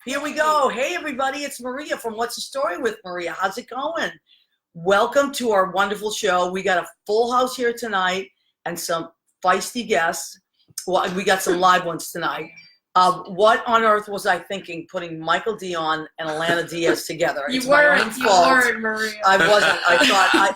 Here we go. Hey, everybody. It's Maria from What's the Story with Maria. How's it going? Welcome to our wonderful show. We got a full house here tonight and some feisty guests. Well, we got some live ones tonight. What on earth was I thinking putting Michael Dion and Alana Diaz together? You weren't, Maria. I wasn't.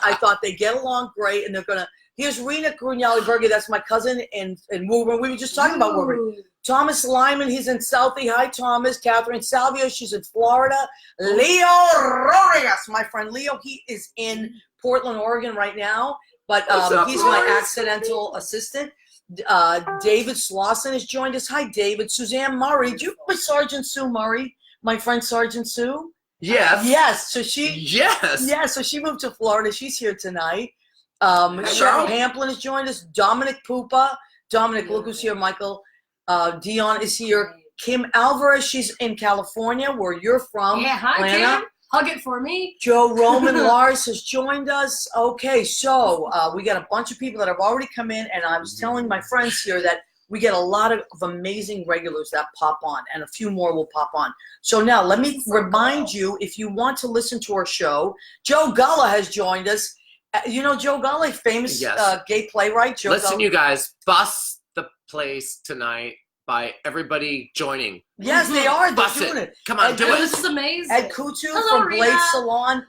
I thought they get along great, and they're gonna. Here's Rena Grugnali-Berger. That's my cousin in Woburn. We were just talking about Woburn. Thomas Lyman, he's in Southie. Hi, Thomas. Catherine Salvio, she's in Florida. Leo Rodriguez, my friend Leo, he is in Portland, Oregon right now, but he's my accidental assistant. David Slauson has joined us. Hi, David. Suzanne Murray. Do you remember Sergeant Sue Murray? My friend Sergeant Sue? Yes. Yes. So she. Yes. Yeah. So she moved to Florida. She's here tonight. Cheryl Hamplin has joined us. Dominic Pupa. Dominic, look who's here. Michael Dion is here. Kim Alvarez. She's in California, where you're from. Yeah. Hi, Atlanta. Kim. Hug it for me. Joe Roman Lars has joined us. Okay, so we got a bunch of people that have already come in, and I was telling my friends here that we get a lot of amazing regulars that pop on, and a few more will pop on. So now let me remind you, if you want to listen to our show, Joe Gullah has joined us. You know Joe Gullah, famous gay playwright. Joe Listen, Gullah. you guys, bust the place tonight by everybody joining. Yes, they are. They're Bust doing it. it. Come on, do it. This is amazing. Ed Kutu Hello, from Blade Rena. Salon.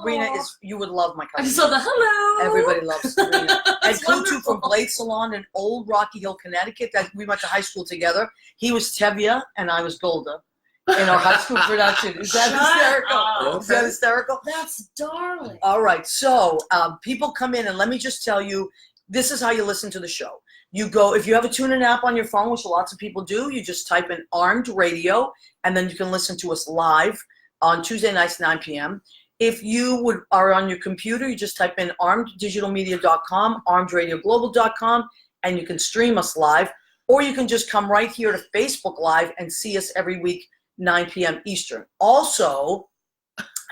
Rena is, you would love my cousin. I just saw the hello. Everybody loves Rena. Ed That's Kutu wonderful. from Blade Salon in Old Rocky Hill, Connecticut. That we went to high school together. He was Tevye and I was Golda in our high school production. Is that hysterical? Up. Is that hysterical? That's darling. All right. So people come in, and let me just tell you, this is how you listen to the show. You go, if you have a TuneIn app on your phone, which lots of people do, you just type in Armed Radio, and then you can listen to us live on Tuesday nights, 9 p.m. If you are on your computer, you just type in armeddigitalmedia.com, armedradioglobal.com, and you can stream us live. Or you can just come right here to Facebook Live and see us every week, 9 p.m. Eastern. Also,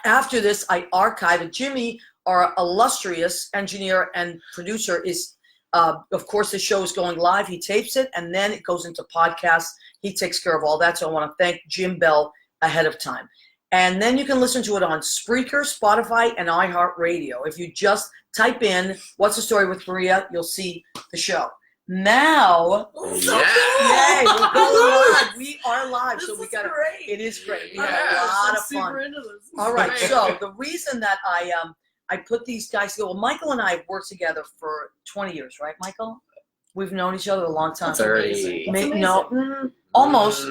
after this, I archive it. Jimmy, our illustrious engineer and producer, is of course, the show is going live. He tapes it, and then it goes into podcasts. He takes care of all that, so I want to thank Jim Bell ahead of time. And then you can listen to it on Spreaker, Spotify, and iHeartRadio. If you just type in What's the Story with Maria, you'll see the show. Now, yay, we're going live. We are live, This so we is got great. It is great. We Yeah, had a lot of super fun. into this. All right, Great. so the reason that I put these guys together, well, Michael and I have worked together for 20 years, right, Michael? We've known each other a long time. That's amazing. That's amazing. No, almost.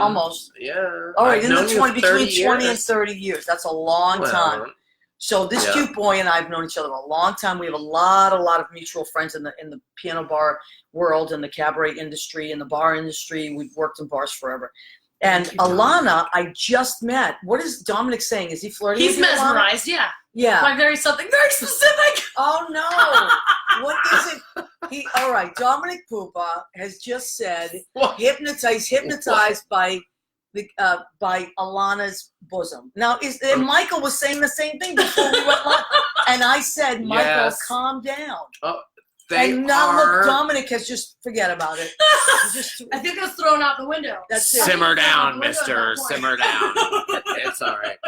Yeah. All right, I've in the known you 20, 30 between 20 and years. 30 years. That's a long time. So this cute boy and I have known each other a long time. We have a lot of mutual friends in the piano bar world, in the cabaret industry, in the bar industry. We've worked in bars forever. And Alana, I just met. What is Dominic saying? Is he flirting He's with you, Alana? mesmerized, yeah. Yeah. By something very specific. Oh no! What is it? All right. Dominic Pupa has just said hypnotized by Alana's bosom. Now, and Michael was saying the same thing before we went live, and I said, Michael, calm down. Oh, and now look, Dominic has just forget about it. I think it was thrown out the window. That's it. Simmer down, mister. Simmer down. It's all right.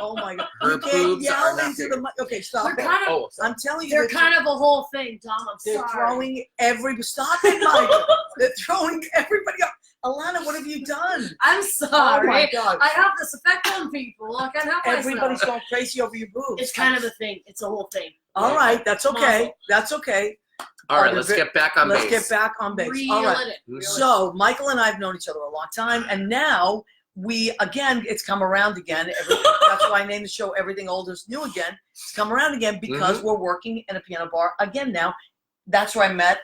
Oh my God! Her You can't boobs are yell into the mic. Okay, stop. They're kind of, I'm telling you, they're kind of a whole thing, Dom. I'm they're sorry. throwing stop it, Michael. They're throwing everybody up. Alana, what have you done? I'm sorry. Oh my God! I have this effect on people. I can't help Everybody's myself. going crazy over your boobs. It's kind of a thing. It's a whole thing. All right, that's okay. Muscle. That's okay. All right, let's get back on base. Let's get back on base. Reel All right. it in. So Michael and I have known each other a long time, and now it's come around again. That's why I named the show Everything Old is New Again. It's come around again because we're working in a piano bar again now. That's where I met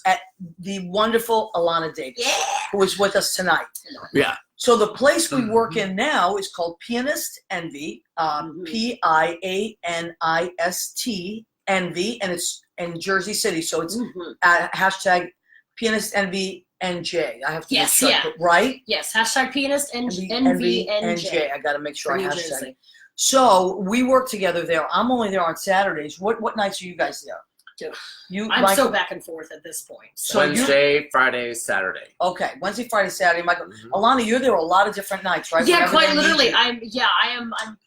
at the wonderful Alana Davis, who is with us tonight. Yeah. So the place we work in now is called Pianist Envy, Pianist Envy, and it's in Jersey City. So it's hashtag Pianist Envy NJ. I have to make sure, right? Yes, hashtag Pianist Envy NJ. I got to make sure I New hashtag Jersey. it. So we work together there. I'm only there on Saturdays. What nights are you guys there? I'm so back and forth at this point. So Wednesday, Friday, Saturday. Okay, Wednesday, Friday, Saturday, Michael. Alana, you're there a lot of different nights, right? Yeah, Whenever quite they need literally. you.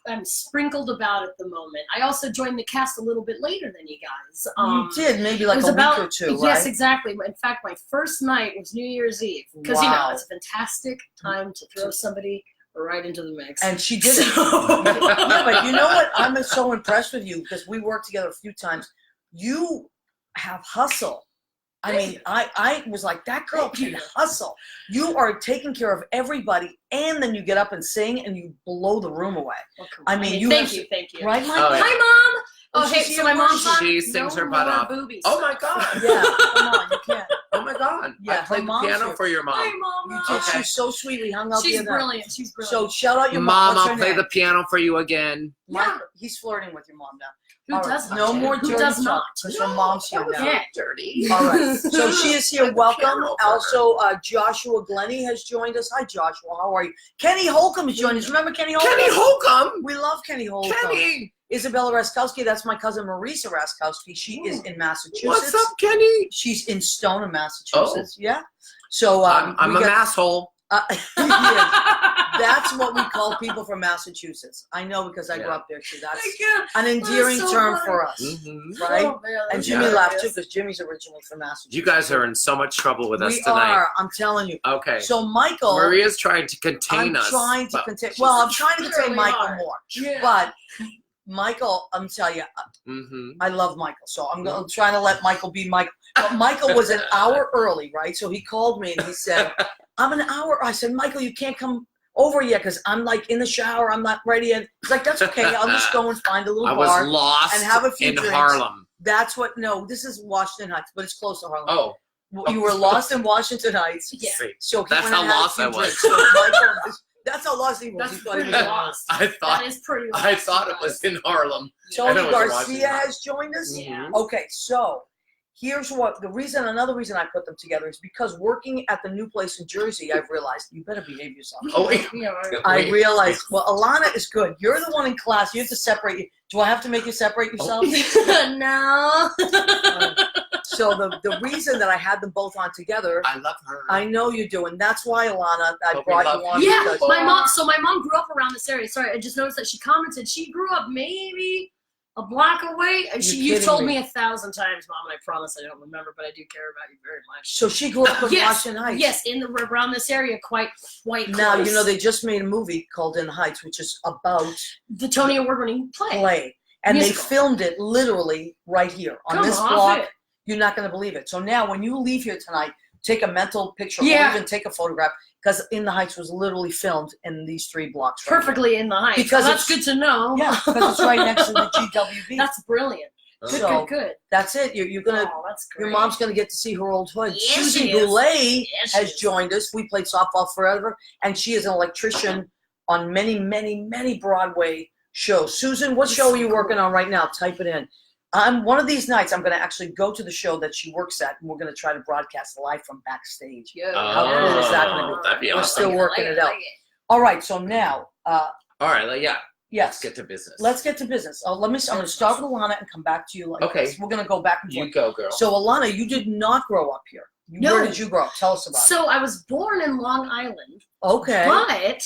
I'm sprinkled about at the moment. I also joined the cast a little bit later than you guys. You did, maybe like a week or two, right? Yes, exactly. In fact, my first night was New Year's Eve. Because, it's a fantastic time to throw somebody right into the mix. And she did it. Yeah, but you know what? I'm so impressed with you because we worked together a few times. You have hustle. I mean, I was like, that girl can hustle. You are taking care of everybody, and then you get up and sing, and you blow the room away. I mean, thank you. Right, Michael? Oh, yeah. Hi, Mom. Oh, Okay, so my mom's on. She sings her butt off. Boobies. Oh my God. Yeah, come on, you can't. Oh my God. Yeah, I played the piano for your mom. Hi, Mom. You did. Okay. She's so sweet. We hung out She's the other night. brilliant. She's brilliant. So shout out your Mom, What's I'll her play name? the piano for you again. Michael, he's flirting with your mom now. Who All right, does not? no more Who dirty does talk, not? because her mom's here now. Yeah. Dirty. All right. So she is here. Play the Welcome. piano for her. Also, Joshua Glennie has joined us. Hi, Joshua. How are you? Kenny Holcomb has joined us. Remember Kenny Holcomb? Kenny Holcomb. We love Kenny Holcomb. Kenny. Isabella Raskowski. That's my cousin Marisa Raskowski. She is in Massachusetts. What's up, Kenny? She's in Stoneham, Massachusetts. Yeah. So I'm an asshole. Yeah, that's what we call people from Massachusetts. I know because I grew up there too. That's an endearing term for us, right? Oh, man, and Jimmy laughed too because Jimmy's originally from Massachusetts. You guys are in so much trouble with us We tonight. are. I'm telling you. Okay. So Michael, Maria's trying to contain us. I'm trying to but contain. she's- Well, I'm trying to contain really Michael hard. more, Yeah. but Michael, I'm telling you, I love Michael, so I'm trying to let Michael be Michael. But Michael was an hour early, right? So he called me and he said, "I'm an hour." I said, "Michael, you can't come over yet because I'm like in the shower. I'm not ready yet." He's like, "That's okay. I'll just go and find a little I was bar lost and have a few in drinks." Harlem. That's what. No, this is Washington Heights, but it's close to Harlem. Oh. You were lost in Washington Heights. Yeah. See, So he that's went how and had a lost few I was. drinks. So Michael, that's how lost he was. That's He thought he pretty was lost. I thought That is pretty lost. I thought it was in Harlem. Tony And it was Garcia Washington. has joined us. Yeah. Okay, so here's what another reason I put them together is because working at the new place in Jersey, I've realized you better behave yourself. Oh, wait. I realized, well, Alana is good. You're the one in class. You have to separate. Do I have to make you separate yourself? No. So the reason that I had them both on together, I love her. I know you do, and that's why, Alana, I But we brought love you on. Yeah, because my mom. So my mom grew up around this area. Sorry, I just noticed that she commented. She grew up maybe a block away. And You're you told kidding me me. 1,000 times, Mom, and I promise I don't remember, but I do care about you very much. So she grew up in Yes, Washington Heights. yes, around this area, quite close. Now, you know, they just made a movie called In the Heights, which is about the Tony Award-winning play. And Musical. they filmed it literally right here on Come this off block. it. You're not going to believe it. So now when you leave here tonight, take a mental picture Yeah. or even take a photograph because In the Heights was literally filmed in these 3 blocks. Right Perfectly in the height. Because Well, that's it's- good to know. here. Yeah, because it's right next to the GWB. That's brilliant. Good, So- good. That's it. You're going to, Oh, that's great. your mom's going to get to see her old hood. Yes, Susan she is. Goulet Yes, she has is. joined us. We played softball forever, and she is an electrician on many, many, many Broadway shows. Susan, what That's show so are you cool. working on right now? Type it in. One of these nights, I'm going to actually go to the show that she works at, and we're going to try to broadcast live from backstage. Yeah. How cool is that gonna be? That'd be We're awesome. still working it out. All right, so now, All right, yeah. yes, Let's get to business. let's get to business. I'm going to start with Alana and come back to you. Like Okay. this. We're going to go back and forth. You go, girl. So, Alana, you did not grow up here. No. Where did you grow up? Tell us about So I was born in Long Island, it. Okay. but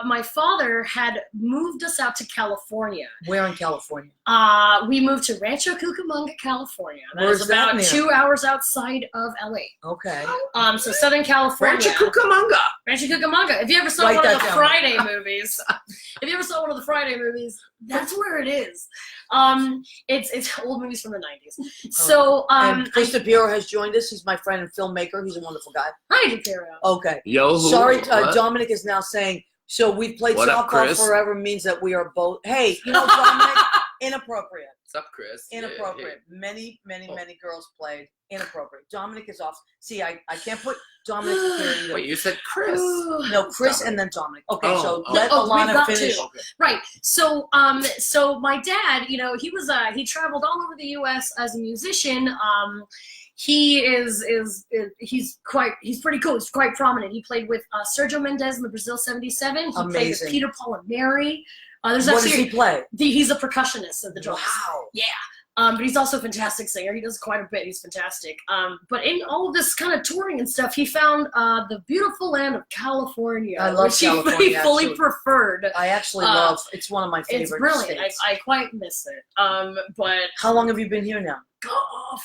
my father had moved us out to California. Where in California? We moved to Rancho Cucamonga, California. Where's is that about near? 2 hours outside of LA. Okay. So Southern California. Rancho Cucamonga. Rancho Cucamonga. If you ever saw Write one of that the down. Friday movies, that's where it is. It's old movies from the 90s. So And Chris DePiero has joined us. He's my friend and filmmaker. He's a wonderful guy. hi, DePiero. Okay. Yo, who? Sorry, What? Dominic is now saying, so we've played What up, softball Chris? forever means that we are both, hey, you know, Dominic, inappropriate. What's up, Chris? Inappropriate. Many, many, many girls played inappropriate. Dominic is off. See, I can't put Dominic here either. Wait, you said Chris. No, Chris Dominic. and then Dominic. Okay, Oh, so oh. let Oh, we've Alana got finish. two. Right. So my dad, he was he traveled all over the U.S. as a musician. He's pretty cool. He's quite prominent. He played with Sergio Mendes in the Brazil '77. He played Amazing. with Peter, Paul, and Mary. There's What does actually he play? he's a percussionist of the drums. Wow. Yeah. But he's also a fantastic singer. He does quite a bit. He's fantastic. But in all of this kind of touring and stuff, he found the beautiful land of California, I love which California, he fully actually. preferred. I actually love. It's one of my favorite It's brilliant. states. I quite miss it. But How long have you been here now?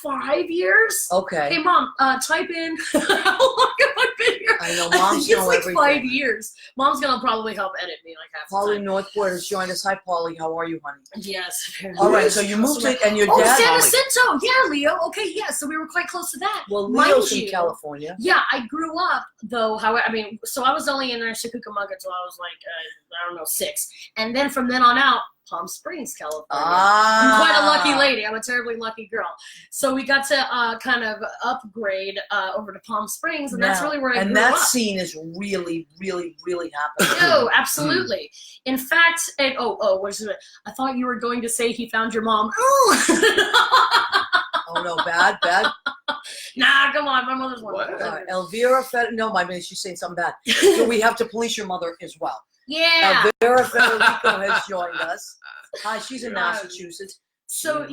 5 years. Okay. Hey, Mom, type in how long have I been here? I know I moms think know it's like everything. 5 years. Mom's gonna probably help edit me like half the Polly time. Northport has joined us. Hi, Polly. How are you, honey? Yes. All right. So you moved to, and your Oh, dad. San Jacinto. Yeah, Leo. Okay, yeah. So we were quite close to that. Well, Mind Leo's in you, California. Yeah, I grew up though. How I mean, so I was only in Cucamonga till I was like I don't know 6, and then from then on out, Palm Springs, California. I'm quite a lucky lady. I'm a terribly lucky girl. So we got to kind of upgrade over to Palm Springs, and that's really where I grew up. And that scene is really, really, really happening. Oh, absolutely. In fact, what is it? I thought you were going to say he found your mom. Oh no, bad. Nah, come on, my mother's one. Elvira no, I mean she's saying something bad. So we have to police your mother as well. Yeah. Elvira Federico has joined us. Hi, she's in Massachusetts. So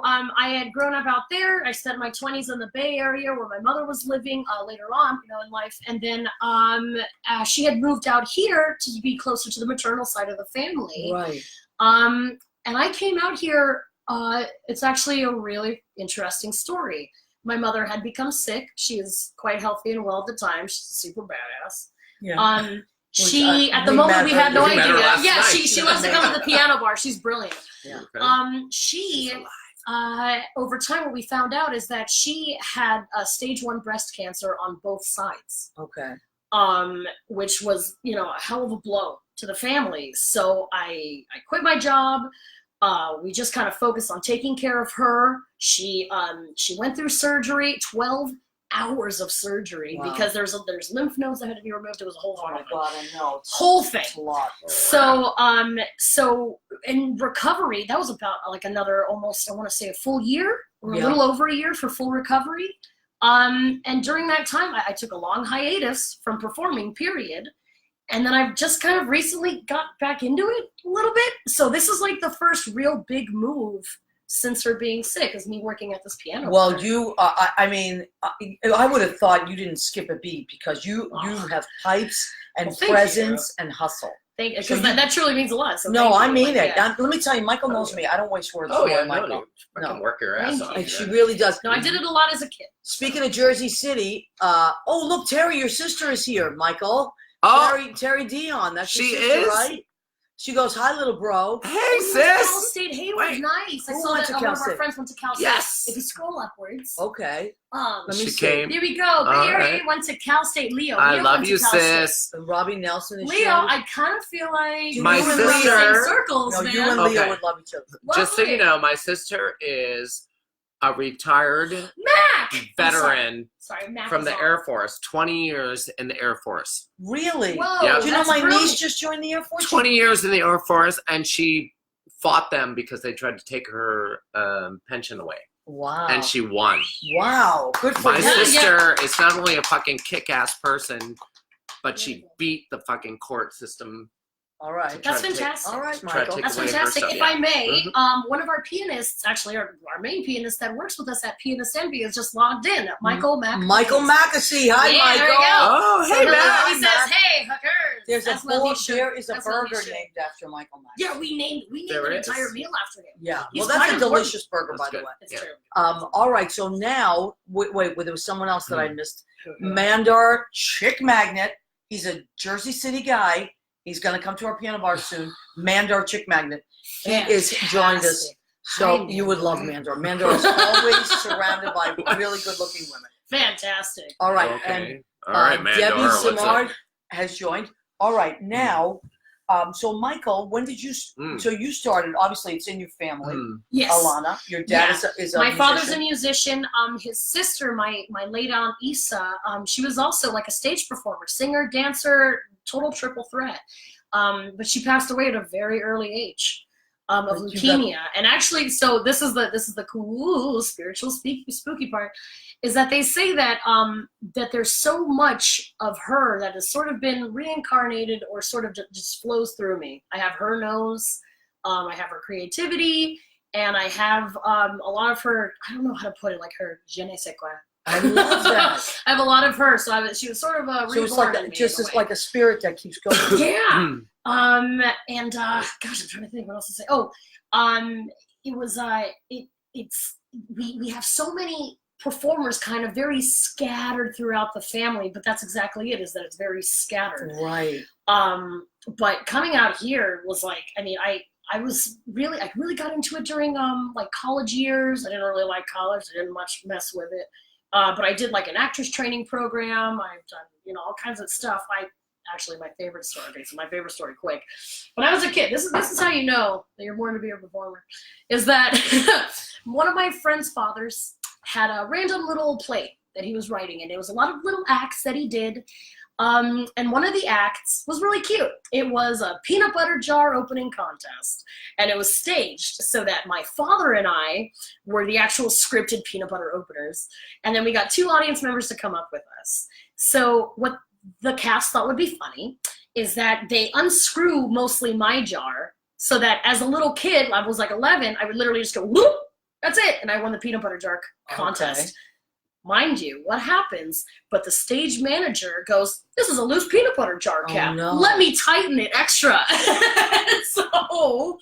I had grown up out there. I spent my 20s in the Bay Area where my mother was living later on, in life, and then she had moved out here to be closer to the maternal side of the family. Right. And I came out here. It's actually a really interesting story. My mother had become sick. She is quite healthy and well at the time. She's a super badass. Yeah. She at the moment we had no idea. Yeah, night. she loves to come to the piano bar. She's brilliant. Yeah. Okay. She over time what we found out is that she had stage 1 breast cancer on both sides. Okay. Which was, a hell of a blow to the family. So I quit my job. We just kind of focused on taking care of her. She went through surgery, 12 hours of surgery. Wow. Because there's lymph nodes that had to be removed. It was a whole Oh my God, I know. Whole thing. It's a lot. So in recovery, that was about like another almost, I want to say a full year or a little over a year for full recovery. And during that time, I took a long hiatus from performing, period. And then I've just kind of recently got back into it a little bit. So this is like the first real big move since her being sick, is me working at this piano. Well, bar. you, I mean, I would have thought you didn't skip a beat because you have pipes and presence and hustle. Thank you, because that truly means a lot. So no, I mean it. it. Let me tell you, Michael knows me. I don't waste words. Oh yeah, Michael. No, work your ass off. And she really does. No, I did it a lot as a kid. Speaking of Jersey City, oh look, Terry, your sister is here, Michael. Oh, Terry Dion. That's your she sister, is? right? She goes, hi, little bro. hey Cal sis. State Hayward, Wait. nice. I Who saw went that to one Cal of our State? friends went to Cal State. Yes. If you scroll upwards. Okay. Let me She see. came. Here we go. Bay All Area right. went to Cal State. Leo. I Leo love went you, to Cal sis. State. And Robbie Nelson is Leo, here. I kind of feel like My we're in the sister- same circles, No, man. you and Leo Okay. would love each other. Just so you know, my sister is a retired Mac! veteran Sorry, Mac from is the on. Air Force. 20 years in the Air Force. Really? Whoa, Yeah. Do you know that's my brilliant. niece just joined the Air Force? 20 years in the Air Force, and she fought them because they tried to take her pension away. Wow. And she won. Wow. Good for My you. sister is not only a fucking kick-ass person, but she beat the fucking court system. All right. That's Try to take- fantastic. All right, try to Michael. take That's away her fantastic. stuff, If yeah. I may, Mhm. one of our pianists, actually our main pianist that works with us at Pianist Envy, is just logged in. Michael Mac. Michael Mackesy. Hi, Yeah, Michael. there we go. Oh, So hey, hello, man. he says, Mac. "Hey, hookers." There That's Lovely is a That's Lovely burger Show. named after Michael Mack. Yeah, we named There an is. entire meal after him. Yeah. He's Well, that's quite a important. delicious burger, by That's the good. way. It's Yeah. true. All right. So now, wait, there was someone else that I missed. Mandar Chick Magnet. He's a Jersey City guy. He's going to come to our piano bar soon. Mandar Chick Magnet. He is joined us. Fantastic. So Hi, you would love Mandar. Mandar is always surrounded by really good-looking women. Fantastic. All right. Okay. And All right, man. Debbie what's up? Simard has joined. All right. Now, so Michael, when did you, so you started, obviously it's in your family. Yes. Alana, your dad is a my musician. father's a musician. His sister, my late aunt Isa, she was also like a stage performer, singer, dancer, total triple threat. But she passed away at a very early age of leukemia. And actually, so this is the cool spiritual spooky part, is that they say that that there's so much of her that has sort of been reincarnated or sort of just flows through me. I have her nose, I have her creativity, and I have a lot of her. I don't know how to put it, like her je ne sais quoi. I love that. I have a lot of her, so she was sort of a So it's reborn like in me just in a as way. like a spirit that keeps going. Yeah. And gosh, I'm trying to think what else to say. Oh, it was we have so many performers kind of very scattered throughout the family, but that's exactly it, is that it's very scattered. Right. But coming out here was like, I mean, I really got into it during like college years. I didn't really like college. I didn't much mess with it. But I did like an actress training program. I've done, all kinds of stuff. Actually, my favorite story, so my favorite story quick. When I was a kid, this is how you know that you're born to be a performer, is that one of my friend's fathers had a random little play that he was writing, and it was a lot of little acts that he did. And one of the acts was really cute. It was a peanut butter jar opening contest, and it was staged so that my father and I were the actual scripted peanut butter openers, and then we got 2 audience members to come up with us. So what the cast thought would be funny is that they unscrew mostly my jar, so that as a little kid, I was like 11, I would literally just go, whoop, that's it, and I won the peanut butter jar contest. Okay. Mind you, what happens? But the stage manager goes, "This is a loose peanut butter jar cap. Oh, no. Let me tighten it extra." So,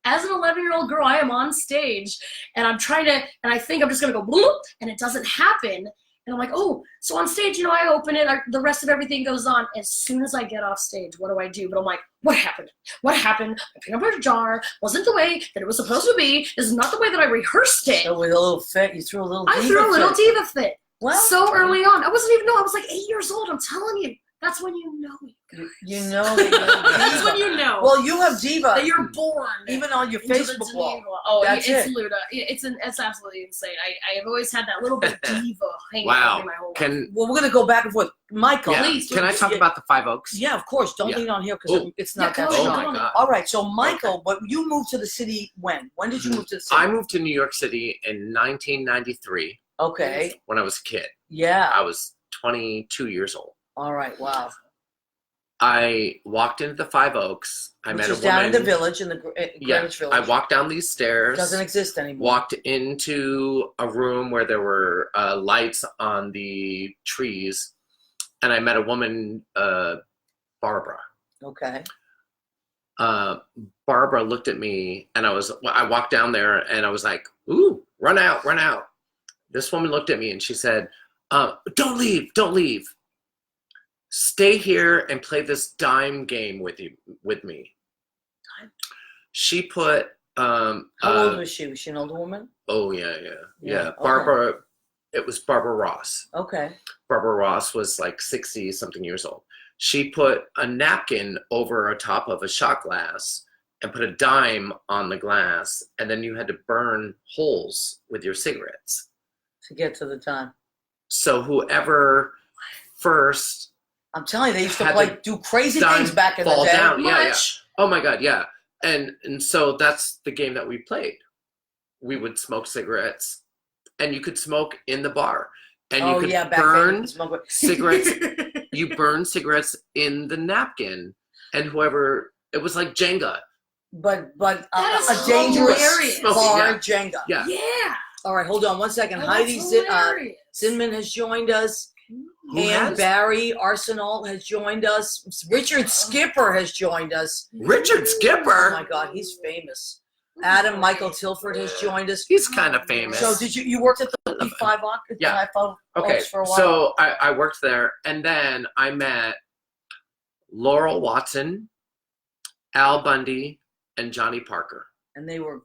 as an 11-year-old girl, I am on stage, and I'm trying to, and I think I'm just gonna go, bloop, and it doesn't happen. And I'm like, oh, so on stage, I open it, the rest of everything goes on. As soon as I get off stage, what do? But I'm like, what happened? What happened? My peanut butter jar wasn't the way that it was supposed to be. This is not the way that I rehearsed it. So with a little fit, you threw a little diva fit. I threw a little diva fit. Well, so early on. I wasn't even know. I was like 8 years old. I'm telling you. That's when you know it. You know that you're diva. That's when you know. Well, you have diva. That you're born. Even on your Facebook wall. Oh, that's it's it. Luda. It's absolutely insane. I have always had that little bit of diva hanging wow. over my whole life. Well, we're going to go back and forth. Michael. Yeah. Please. Can I talk about the Five Oaks? Yeah, of course. Don't lean on here because it's not that Oh, strong. my God. All right. So, Michael, but you moved to the city when? When did you move to the city? I moved to New York City in 1993. Okay. When I was a kid. Yeah. I was 22 years old. All right. Wow. I walked into the Five Oaks. I met a woman. Down in the village, in the Greenwich Village. I walked down these stairs. Doesn't exist anymore. Walked into a room where there were lights on the trees, and I met a woman, Barbara. Okay. Barbara looked at me, and I walked down there, and I was like, "Ooh, run out, run out." This woman looked at me, and she said, "Don't leave, don't leave. Stay here and play this dime game with me." She put how old was she? Was she an older woman? Oh yeah. Okay. Barbara, it was Barbara Ross. Okay. Barbara Ross was like 60 something years old. She put a napkin over a top of a shot glass and put a dime on the glass, and then you had to burn holes with your cigarettes to get to the time. So whoever first, I'm telling you, they used to do crazy things back in the day. Down. Yeah. Oh my God, yeah. And so that's the game that we played. We would smoke cigarettes, and you could smoke in the bar, and you could burn cigarettes. You burn cigarettes in the napkin, and whoever, it was like Jenga. But a dangerous bar Jenga. Yeah. Yeah. All right, hold on one second. Oh, Heidi Zinman has joined us. And Barry Arsenal has joined us. Richard Skipper has joined us. Richard Skipper? Oh my God, he's famous. Adam Michael Tilford has joined us. He's kind of famous. So did you worked at the Five Oaks? Yeah. Okay. For a while? So I worked there, and then I met Laurel Watson, Al Bundy, and Johnny Parker. And they were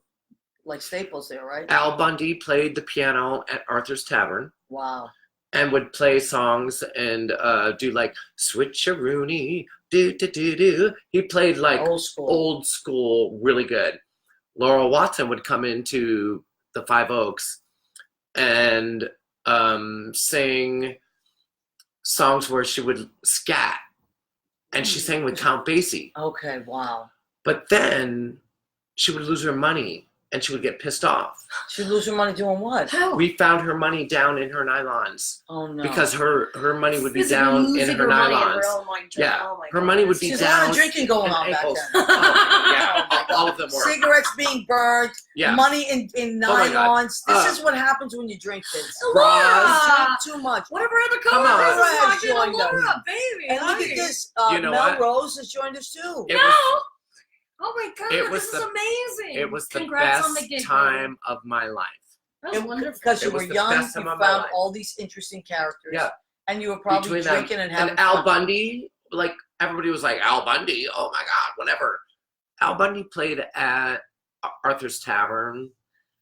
like staples there, right? Al Bundy played the piano at Arthur's Tavern. Wow. And would play songs and do like switcheroony, do. He played like old school, really good. Laurel Watson would come into the Five Oaks and sing songs where she would scat, and she sang with Count Basie. Okay, wow. But then she would lose her money, and she would get pissed off. She'd lose her money doing what? How? We found her money down in her nylons. Oh no! Because her money would be down in her nylons. Her money would be down. There's a lot of drinking going on back then. Oh, yeah. Oh my all of them were. Cigarettes being burnt, Yeah. money in Oh my God. nylons. This is what happens when you drink, kids. Laura! Drink too much. Whatever other Come on. coworkers Laura is has walking on joined us. Laura, baby. And look honey. at this. You know Mel what? Rose has joined us too. It No. was, Oh my God, it was this is amazing. it was the Congrats on the best gig, time of my life. That was wonderful. Because you It was were the young, best you time of my found life. all these interesting characters. Yeah. And you were probably Between drinking and having and Al fun. Bundy, like everybody was like, Al Bundy, oh my God, whatever. Al Bundy played at Arthur's Tavern.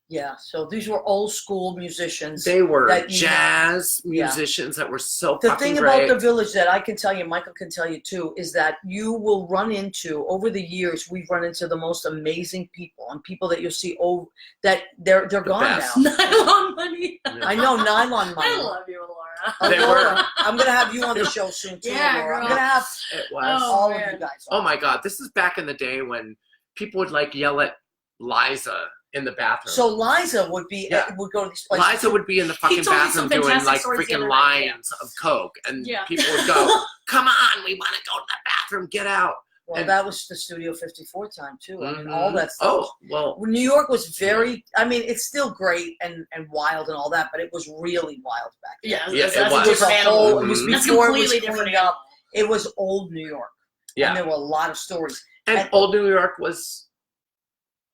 Yeah, so these were old school musicians. They were that you- jazz Yeah. musicians that were so The fucking thing great. about the village that I can tell you, Michael can tell you too, is that you will run into, over the years, we've run into the most amazing people and people that you'll see over that they're gone best. now. Nylon money. I know, nylon money. I love you, Laura. Oh, They Laura, were. I'm gonna have you on the show soon too, Yeah, Laura. I'm girl. gonna have It was. all of man. you guys. Oh my God, this is back in the day when people would like yell at Liza in the bathroom. So Liza would be Yeah. would go to these places. Liza would be in the fucking told me some bathroom doing fantastic like stories the freaking other night, lines of coke, and Yeah. people would go, "Come on, we want to go to the bathroom. Get out." Well, and- that was the Studio 54 time too. I mean, Mhm. all that stuff. Oh well, New York was very. I mean, it's still great and wild and all that, but it was really wild back then. Yeah, Yeah, that's, it that's was. a different a whole- animal. it was Mhm. That's before it was completely different cleaned animal. up. It was old New York, and yeah. there were a lot of stories. And and- old New York was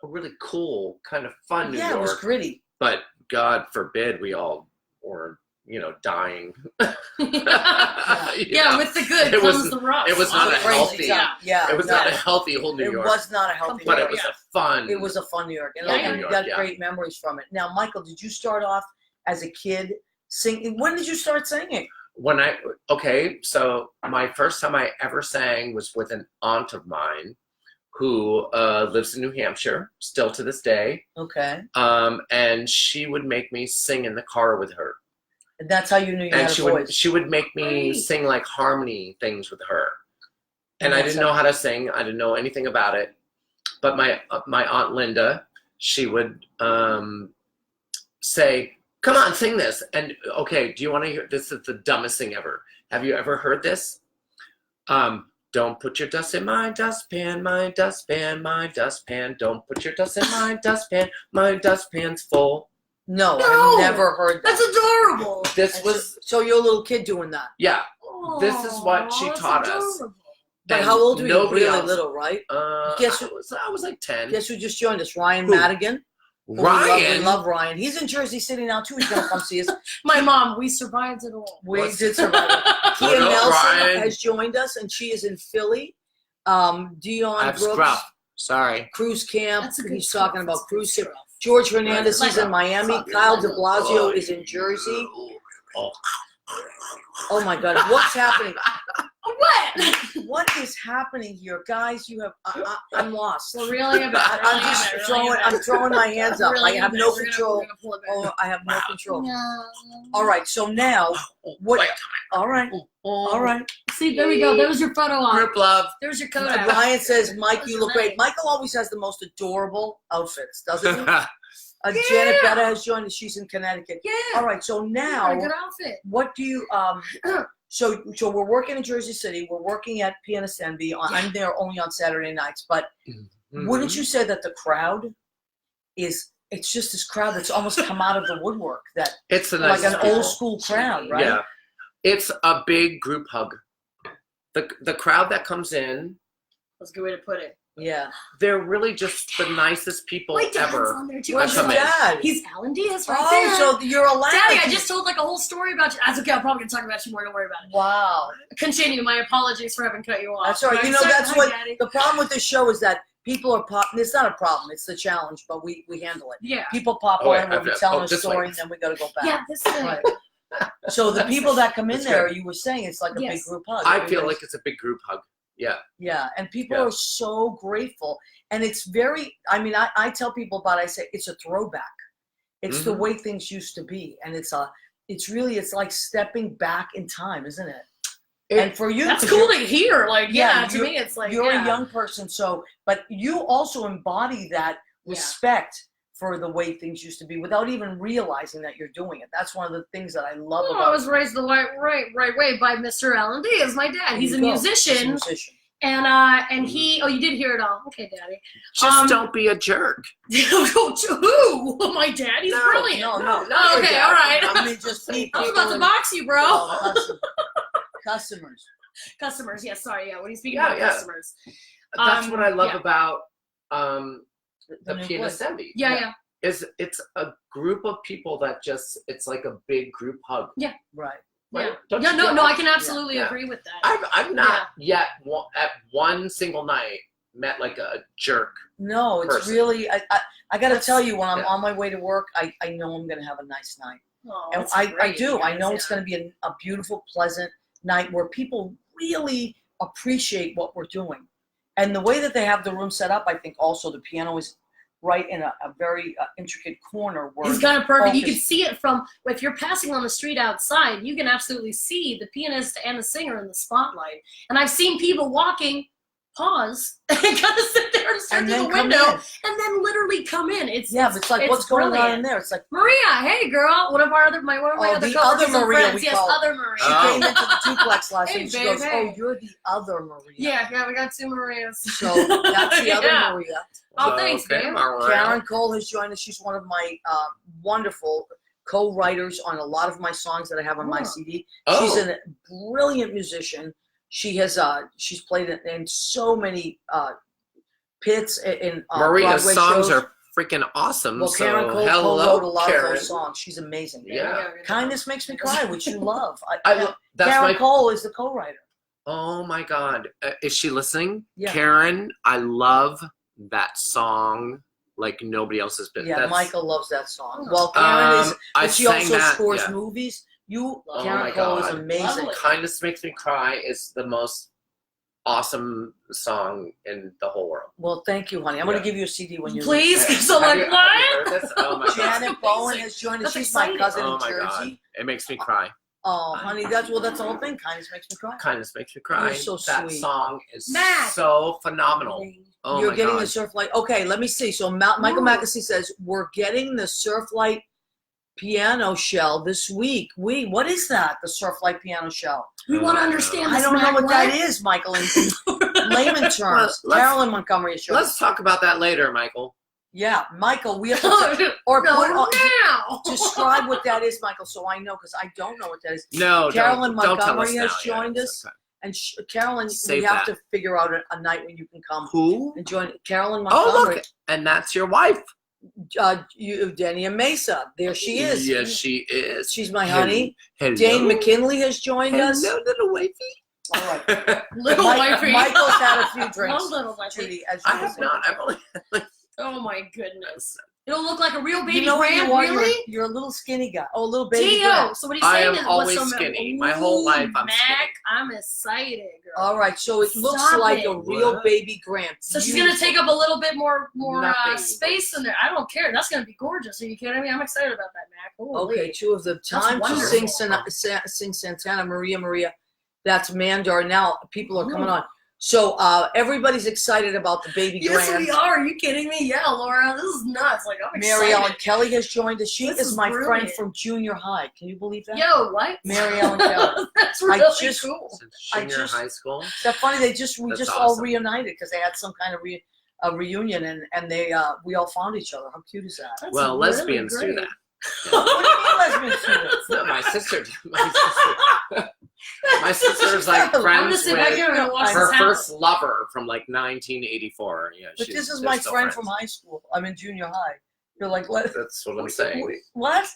a really cool, kind of fun New Yeah, York. it was gritty. But God forbid we all were, dying. Yeah, with the good It comes was- the rough. it was not Oh, a crazy. healthy- Yeah. Yeah, It was no, not a healthy whole New it York, was not a healthy. but New it was York. a fun. It was a fun New York, and Yeah, like, yeah. you New got York, great memories from it. Now, Michael, did you start off as a kid singing? When did you start singing? So my first time I ever sang was with an aunt of mine who lives in New Hampshire, still to this day. Okay, And she would make me sing in the car with her. and that's how you knew you And had she a would voice. she would make me Great. sing like harmony things with her. And I That's didn't know how to sing. I didn't know anything about it. But my Aunt Linda, she would say, "Come on, sing this." And okay, do you want to hear? This is the dumbest thing ever. Have you ever heard this? Don't put your dust in my dustpan, my dustpan, my dustpan. Don't put your dust in my dustpan, my dustpan's full. No, No! I've never heard that. That's adorable. This was, So you're a little kid doing that. yeah. This is what she Aw, that's taught us. adorable. But And how old were you? nobody Really else- little, right? Guess who- I was like 10. Guess who just joined us? Ryan Who? Madigan. We Ryan. love Ryan. He's in Jersey City now too. He's gonna come see us. My mom, we survived it all. We What's- did survive it. What Kia up, Nelson Ryan? has joined us, and she is in Philly. Dion I have Brooks, scruff. Sorry. cruise camp. That's a good He's talking stuff. about That's good cruise camp. stuff. George Hernandez Like is in Miami. fuck, Kyle like De Blasio Oh. is in Jersey. Oh. Oh my God, what's happening? What? What is happening here, guys? You have I'm lost. We're reeling it back. I'm just I'm throwing my hands up. I have no control. Pull it back. Oh, I have no control. No. All right, so now what? Wait. All right, all right. See, there we go. There was your photo on. Group love. There's your Kodak. Ryan says, Mike, you Wasn't look great. nice. Michael always has the most adorable outfits, doesn't he? yeah. Janet Betta has joined us. She's in Connecticut. Yeah. All right, so What now, a good outfit. what do you, so we're working in Jersey City. We're working at Pianist Envy. I'm there only on Saturday nights, but wouldn't you say that the crowd it's just this crowd that's almost come out of the woodwork, that It's a like nice an old school crowd, right? Yeah. It's a big group hug. The crowd that comes in, That's a good way to put it. Yeah. they're really just the nicest people My dad's ever. on there too. Where's That's your amazing. dad? He's Alan Diaz right Oh, there. so you're allowed. Daddy, I just told like a whole story about you. That's okay. I'm probably gonna talk about you more. Don't worry about it. Wow. Continue. My apologies for having cut you off. That's all right. You know, Sorry, that's hi, what Daddy. the problem with this show is, that people are it's not a problem, it's the challenge, but we handle it. Yeah. People pop Oh, wait, on, we'll be I've- telling oh, a this story, way. and then we got to go back. Yeah. This thing. Right. So the people that come in That's there, good. you were saying it's like a big Yes. group hug. I feel like it's a big group hug. Yeah. Yeah, and people Yeah. are so grateful. And it's very, I mean, I tell people about it, I say it's a throwback. It's the Mhm. way things used to be. And it's like stepping back in time, isn't it? And for you, That's 'cause cool you're- to hear. Like, Yeah, yeah, to me, it's like you're yeah. a young person, so, but you also embody that Yeah. respect for the way things used to be without even realizing that you're doing it. That's one of the things that I love Well, about I was raised the right way by Mr. Alan Diaz, my dad. There He's you a go. musician. He's a musician. And he, you did hear it all. Okay, Daddy. Just don't be a jerk. Who? My dad? He's brilliant. No. Okay, all right. I mean, just I was about to box you, bro. Customers. Customers, yes, sorry, yeah. When he's speaking about customers. That's what I love about the pianist envy. Yeah. Is it's a group of people that just, it's like a big group hug. Yeah. Right. Right? Yeah. No, I can absolutely agree with that. I've not yet at one single night met like a jerk. No, it's person. really, I got to tell you, when I'm on my way to work, I know I'm going to have a nice night. Oh, And I do. I know it's going to be a beautiful, pleasant night where people really appreciate what we're doing. And the way that they have the room set up, I think also the piano is right in a very intricate corner. Where it's kind of perfect. You can see it from, if you're passing on the street outside, you can absolutely see the pianist and the singer in the spotlight. And I've seen people walking, pause, and kind of sit there and stare through the window, and then literally come in. It's like, what's going on in there? It's like, Maria, hey girl, one of my other coworkers and friends. Yes, other Maria. She came into the duplex last week. She goes, "Oh, you're the other Maria." Yeah, we got 2 Marias. So that's the other Maria. Oh, thanks, babe. Karen Cole has joined us. She's one of my wonderful co-writers on a lot of my songs that I have on my CD. She's a brilliant musician. She has she's played in so many pits in Maria's Broadway songs shows. are freaking awesome. Well, Karen Cole wrote a lot of those songs. She's amazing. Yeah. Kindness Makes Me Cry, which you love. Karen Cole is the co-writer. Oh my God, is she listening? Yeah. Karen, I love that song like nobody else has been. Yeah, Michael loves that song. Well, Karen is, but she also scores movies. Karen Cole is amazing. Kindness Makes Me Cry is the most awesome song in the whole world. Well, thank you, honey. I'm going to give you a CD when you please. So like, what? Oh my God. Janet Bowen has joined us. She's my cousin in Jersey. God. It makes me cry. Oh, honey, that's the whole thing. Kindness Makes Me Cry. Kindness Makes Me Cry. You're so that sweet. Song is so phenomenal. Oh You're my getting God. the Surflight. Okay, let me see. So Michael Mackesy says, we're getting the Surflight piano shell this week. What is that, the Surflight piano shell? We want to understand this. I don't know what that is, Michael, in layman terms. Carolyn Montgomery is showing. Let's talk about that later, Michael. Yeah, Michael, we have to describe what that is, Michael, so I know, because I don't know what that is. No, Carolyn don't Montgomery tell us has joined us. Okay. And Carolyn, we have to figure out a night when you can come. Who? And join Carolyn Montgomery. Oh, look, and that's your wife. Dania Mesa. There she is. Yes, she is. She's my honey. Hello. Dane McKinley has joined us. Hello, little wifey. All right. Little wifey. Michael's had a few drinks. No, little wifey. I have not. I've only had like... Oh my goodness. It'll look like a real baby Graham, really? You're a little skinny guy. Oh, a little baby Graham. So what he's saying is, always skinny. My whole life I'm skinny. I'm excited, girl. All right, so it looks like a real baby Graham. So she's gonna take up a little bit more space in there. I don't care. That's gonna be gorgeous. Are you kidding me? I'm excited about that, Mac. Holy. Okay, two of the time to sing Santana, Maria. That's Mandar. Now people are coming on. So everybody's excited about the baby Graham. Yes, we are. Are you kidding me? Yeah, Laura, this is nuts. Like, I'm excited. Mary Ellen Kelly has joined us. She is my friend from junior high. Can you believe that? Yo, what? Mary Ellen Kelly. That's really cool. Junior high school. Is that funny? We just awesome. All reunited because they had some kind of reunion and they we all found each other. How cute is that? That's well, really lesbians great. do that. What do you mean lesbians do that? No, my sister. My sister's like friends with her first lover from like 1984. Yeah, but this is my friend from high school. I'm in junior high. You're like, that's what I'm saying. What?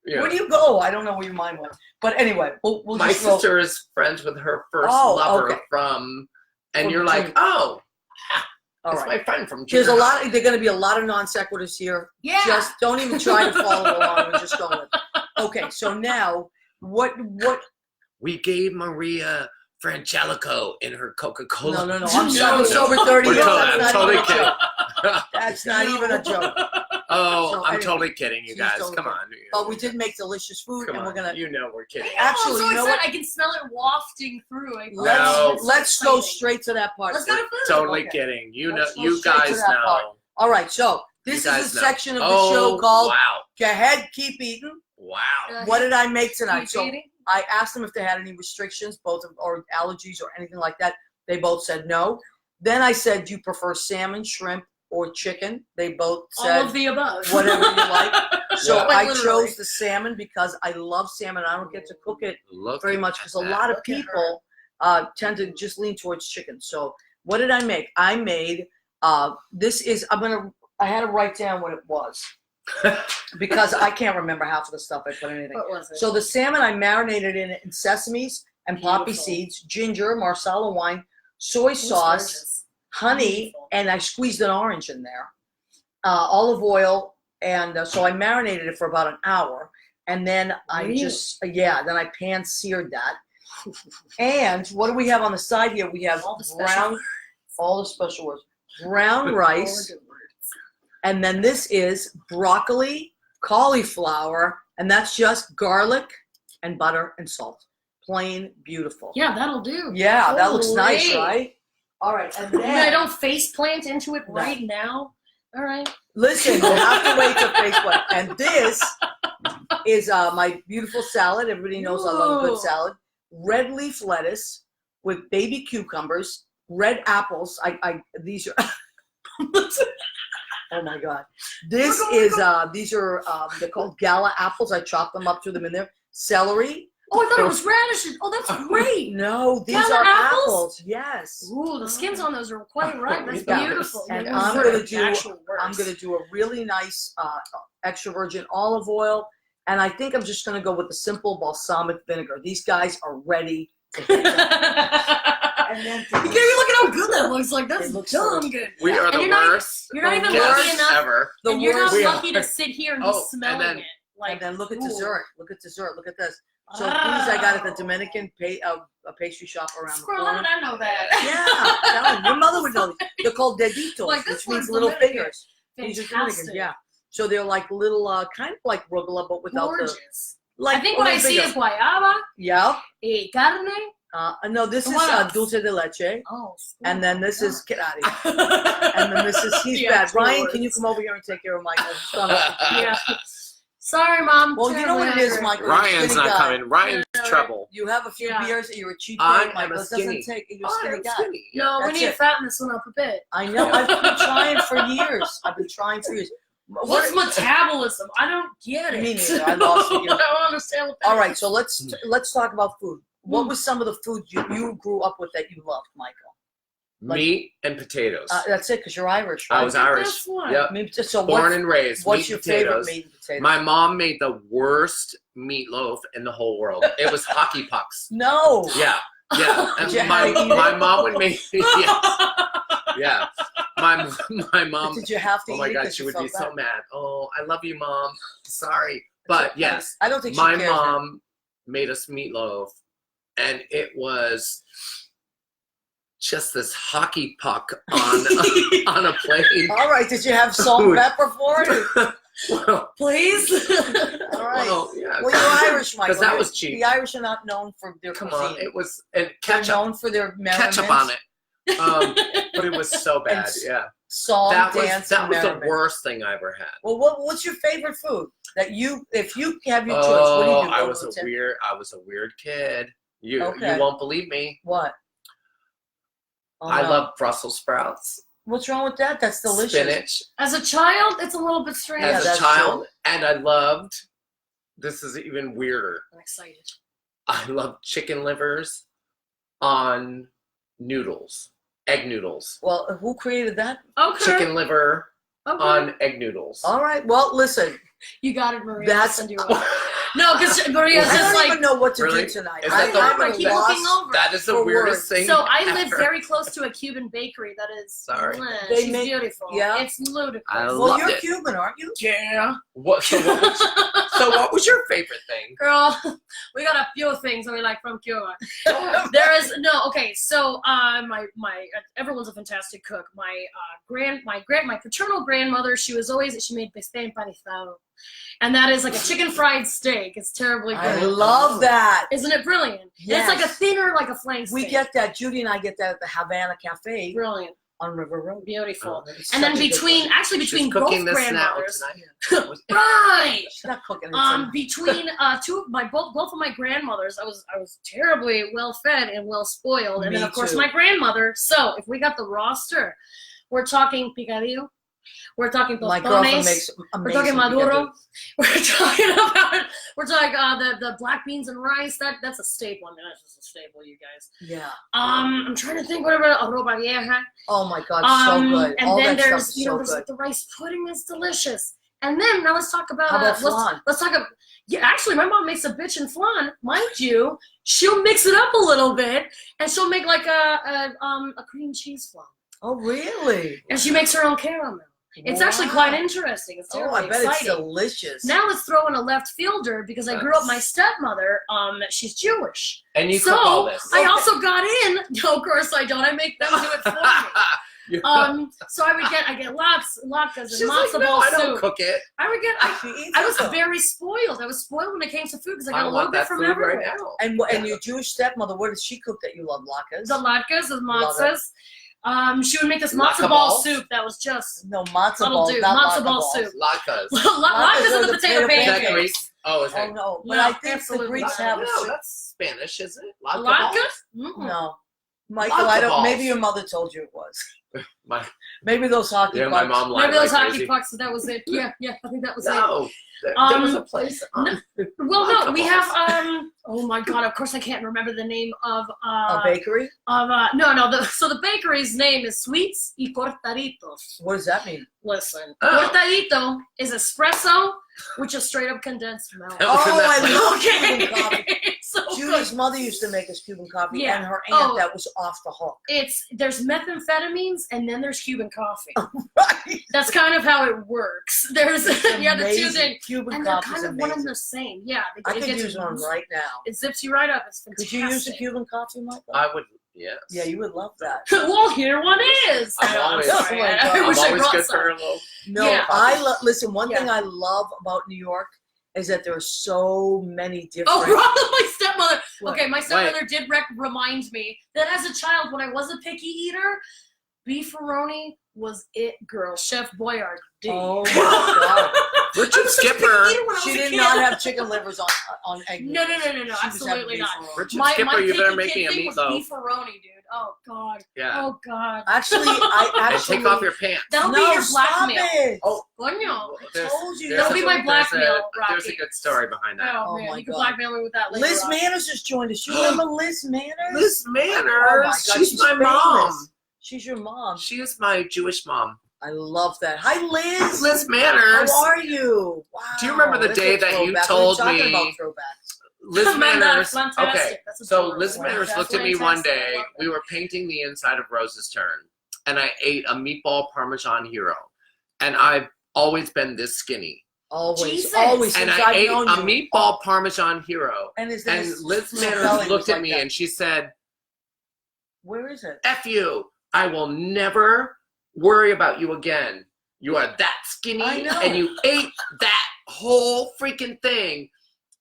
Yeah. Where do you go? I don't know where your mind went. But anyway, we'll my just sister is friends with her first lover from, and you're like, oh. That's my friend from junior high. There's going to be a lot of non sequiturs here. Yeah. Just don't even try to follow along. We're just going. Okay, so now what? We gave Maria Frangelico in her Coca-Cola. No. I'm sober 30 years. I'm totally kidding. That's not even a joke. Oh, so I'm totally kidding, you guys. Totally Come on. But we did make delicious food, and we're gonna. You know we're kidding. Actually, you know what? I can smell it wafting through. Let's go straight to that part. Let's go to food. Totally kidding. You know, you guys know. All right, so this is the section of the show called "Go Ahead, Keep Eating." Wow. What did I make tonight? So I asked them if they had any restrictions, or allergies or anything like that. They both said no. Then I said, do you prefer salmon, shrimp, or chicken? They both said all of the above. whatever you like. So Yeah. I Literally. chose the salmon because I love salmon. I don't get to cook it Look very at much because a that. lot of Look at her. people tend to just lean towards chicken. So what did I make? I made I had to write down what it was because I can't remember half of the stuff I put in anything. What was it? So the salmon I marinated in sesames and poppy Beautiful. seeds, ginger, marsala wine, soy It was sauce, gorgeous. honey, Beautiful. and I squeezed an orange in there, olive oil, and so I marinated it for about an hour, and then Really? then I pan seared that. And what do we have on the side here? We have All the special all the special words, brown rice, All the good words. and then this is broccoli, cauliflower, and that's just garlic and butter and salt. Plain beautiful. Yeah, that'll do. Yeah, that looks nice, Holy. right? All right, and I then don't face plant into it right now. All right. listen, you have to wait till Facebook. And this is my beautiful salad. Everybody knows I love a good Whoa. salad. Red leaf lettuce with baby cucumbers, red apples. These are. Oh my God! This is these are they're called gala apples. I chopped them up, threw them in there. Celery. Oh, I thought it was radishes. Oh, that's great. No, these Gala are apples? apples. Yes. Ooh, the skins on those are quite ripe. That's Yeah. beautiful. And Those I'm are gonna the do actual words. I'm gonna do a really nice extra virgin olive oil, and I think I'm just gonna go with the simple balsamic vinegar. These guys are ready to hit that. And then You can't even look at how good that looks. Like that's It looks dumb so- good. We are And the you're not- worst You're not even The lucky worst enough, ever. the and you're not worst. We lucky are. to sit here and Oh, be and smelling then- it. Like, And then look at ooh. dessert. Look at dessert. Look at this. So these I got at the Dominican a pastry shop around the Squirrel, how corner. did I know that? Yeah, tell 'em. Your mother would know. They're called deditos, Like, this which means one's little Dominican. fingers. These are Dominicans, Fantastic. yeah. So they're like little, kind of like rugula, but without Gorgeous. like. I think what I little see fingers. is guayaba, Yeah. carne. No, this is What else? dulce de leche, Oh, and then this is get out of here. and And then this is he's Yeah, bad. Ryan, yours. can you come over here and take care of Michael? He's gone up. Yeah. Sorry, Mom. Well, you know what it is, Michael. You're a Ryan's skinny not guy. coming. Ryan's Yeah. trouble. You have a few Yeah. beers, and you're a cheap I date, am Michael. a It doesn't skinny. take. You're a Oh, skinny I'm guy. skinny. Yeah. No, we That's need to it. fatten this one up a bit. I know. I've been trying for years. I've been trying for years. What's metabolism? I don't get it. Me neither. I lost it. I don't understand what that All right, is. so let's talk about food. What Mm. was some of the food you grew up with that you loved, Michael? Like- Meat and potatoes. That's it, because you're Irish, right? I was Irish. That's one. Yep. Maybe just so Born and raised. what's meat your and potatoes. favorite meat and potato? My mom made the worst meatloaf in the whole world. It was hockey pucks. No. Yeah, yeah. And Did you have to eat my it? mom would make. Yes, yeah. My mom. Did you have to Oh eat my it God, 'cause she you would be felt so bad? mad. Oh, I love you, Mom. Sorry, but yes, I don't think she my cares. mom made us meatloaf, and it was just this hockey puck on a plate. All right, did you have salt and Food. pepper for it? Well, Please. All right. well, yeah. Well, you're Irish, Michael. 'Cause that You're- was cheap. The Irish are not known for their Come cuisine. on, it was and They're ketchup, known for their merriment, ketchup on it. But it was so bad. And Yeah, song, that dance, was the and merriment. worst thing I ever had. Well, what's your favorite food that if you have your choice, what do you do? I Go was to a the tent? weird kid. You Okay. won't believe me. What? Oh, I no. love Brussels sprouts, What's wrong with that? That's delicious. spinach. As a child, it's a little bit strange. Yeah, As that's a child, true. and I loved. This is even weirder. I'm excited. I love chicken livers on noodles, egg noodles, Well, who created that? Okay. chicken liver Okay. on egg noodles. All right. Well, listen. You got it, Maria. That's- I'll send you one. No, because Maria's I just don't like. even know what to Really? do tonight. Is I that know, the- I'm I at a keep loss. looking over. That is the For weirdest words. thing. So I live ever. very close to a Cuban bakery that is. Sorry. They She's make- beautiful. yeah? It's ludicrous. I Well, loved you're it. Cuban, aren't you? Yeah. What, so, what was your favorite thing? Girl, we got a few things that we like from Cuba. There is no okay. So my everyone's a fantastic cook. My paternal grandmother, she made bistec empanizado, and that is like a chicken fried steak. It's terribly good. I love that. Isn't it brilliant? And Yes. it's like a thinner, like a flank steak. We get that. Judy and I get that at the Havana Cafe. brilliant. on River Road. Beautiful. Oh, And then such a good between She's both cooking this now grandmothers, tonight. right? She's not cooking. It's Between both of my grandmothers, I was terribly well fed and well spoiled, and Me then of course too. my grandmother. So if we got the roster, we're talking picadillo, we're talking my girlfriend tostones, makes we're amazing. talking maduro, picadillo. we're talking the black beans and rice. That's a staple. I mean, that's just a staple, you guys. Yeah. I'm trying to think whatever arroba vieja. Oh my God, so good. And All then that there's stuff is so there's good. like the rice pudding is delicious. And then now let's talk about How about flan? let's talk about actually my mom makes a bitchin' flan, mind you. She'll mix it up a little bit and she'll make like a cream cheese flan. Oh really? And she makes her own caramel. It's actually quite interesting. It's terribly I bet exciting. it's delicious. Now let's throw in a left fielder because I grew up. My stepmother, she's Jewish, And you so cook all this. I also got in. No, of course I don't. I make them do it for me. So I get latkes and She's matzo like, no, ball I don't soup. cook it. I would get. She eats I it, was though. very spoiled. I was spoiled when it came to food because I got a little want bit that from food everywhere. right now. And your Jewish stepmother, what does she cook that you love? Latkes? The latkes, the Love matzahs. She would make this Latke matzo ball balls? soup that was just No, matzo that'll balls, do. not Matzo latke ball balls. soup. Latkes. Latkes are the potato Is that pancakes. Greek? Oh, is Oh it? no, but No, I think the absolutely Greeks not. have a No, soup. that's Spanish, isn't it? Latke Latkes? balls? Mm-mm. No, Michael, I Latke don't. balls. Maybe your mother told you it was. My, Maybe those hockey yeah, my pucks. mom lied Maybe those like hockey crazy. pucks. That was it. Yeah, I think that was it. No, there was a place. Well, no, Latke we balls. have. Oh my God! Of course, I can't remember the name of. A bakery? So the bakery's name is Sweets y Cortaditos. What does that mean? Listen, Oh. cortadito is espresso, which is straight up condensed milk. That was in that I place. love Okay. Cuban coffee. It's so Judy's good. mother used to make us Cuban coffee, Yeah. and her aunt Oh. that was off the hook. There's methamphetamines and then there's Cuban coffee. Right. That's kind of how it works. There's It's the two amazing. things, Cuban and they're coffee is kind of one and amazing. the same. Yeah, I it could gets- use one right now. It zips you right up. It's fantastic. Could you use a Cuban coffee, Michael? I would, yes. Yeah, you would love that. Well, here one is. I'm always- sorry. Oh my God. I I'm wish I always brought good some. for a little. No, Yeah. listen. One Yeah. thing I love about New York is that there are so many different. Oh, my stepmother. What? Okay, my stepmother did remind me that as a child, when I was a picky eater, beefaroni was it, girl. Chef Boyardee. Oh my God. Richard I was such a picky Skipper. eater when I She was a did kid. not have chicken livers on egg. No, noodles. She just had absolutely not. beef. Richard My Skipper, you better picky make kid me a thing was meatloaf. beefaroni, dude. Oh God. Yeah. Oh God. Actually, I And actually take off your pants. That'll no, be your stop blackmail. it. Oh, Coño. there's- told you. there's That'll a- be my there's blackmail, There's a Rocky. good story behind that. Oh, Oh man, my you can God. blackmail me with that later. Liz on. Manners just joined us. You remember Liz Manners? Liz Oh my Manners. God, She's my mom. famous. She's your mom. She is my Jewish mom. I love that. Hi, Liz. Liz Manners. How are you? Wow. Do you remember the That's day a that you throwback. told We're talking me- about throwbacks. Liz Man, Manners. that's fantastic. Okay. That's So adorable. Liz Manners That's looked at me one fantastic. I day. love We were painting the inside of Rose's Turn, and I ate a meatball Parmesan hero, and I've always been this skinny. Always, Jesus. always. And since I I've ate known a you. meatball Parmesan hero, And his and Liz Manners belly looked was at like me that. and she said, Where is it? "F you! I will never worry about you again. You are that skinny, I know. and you ate that whole freaking thing."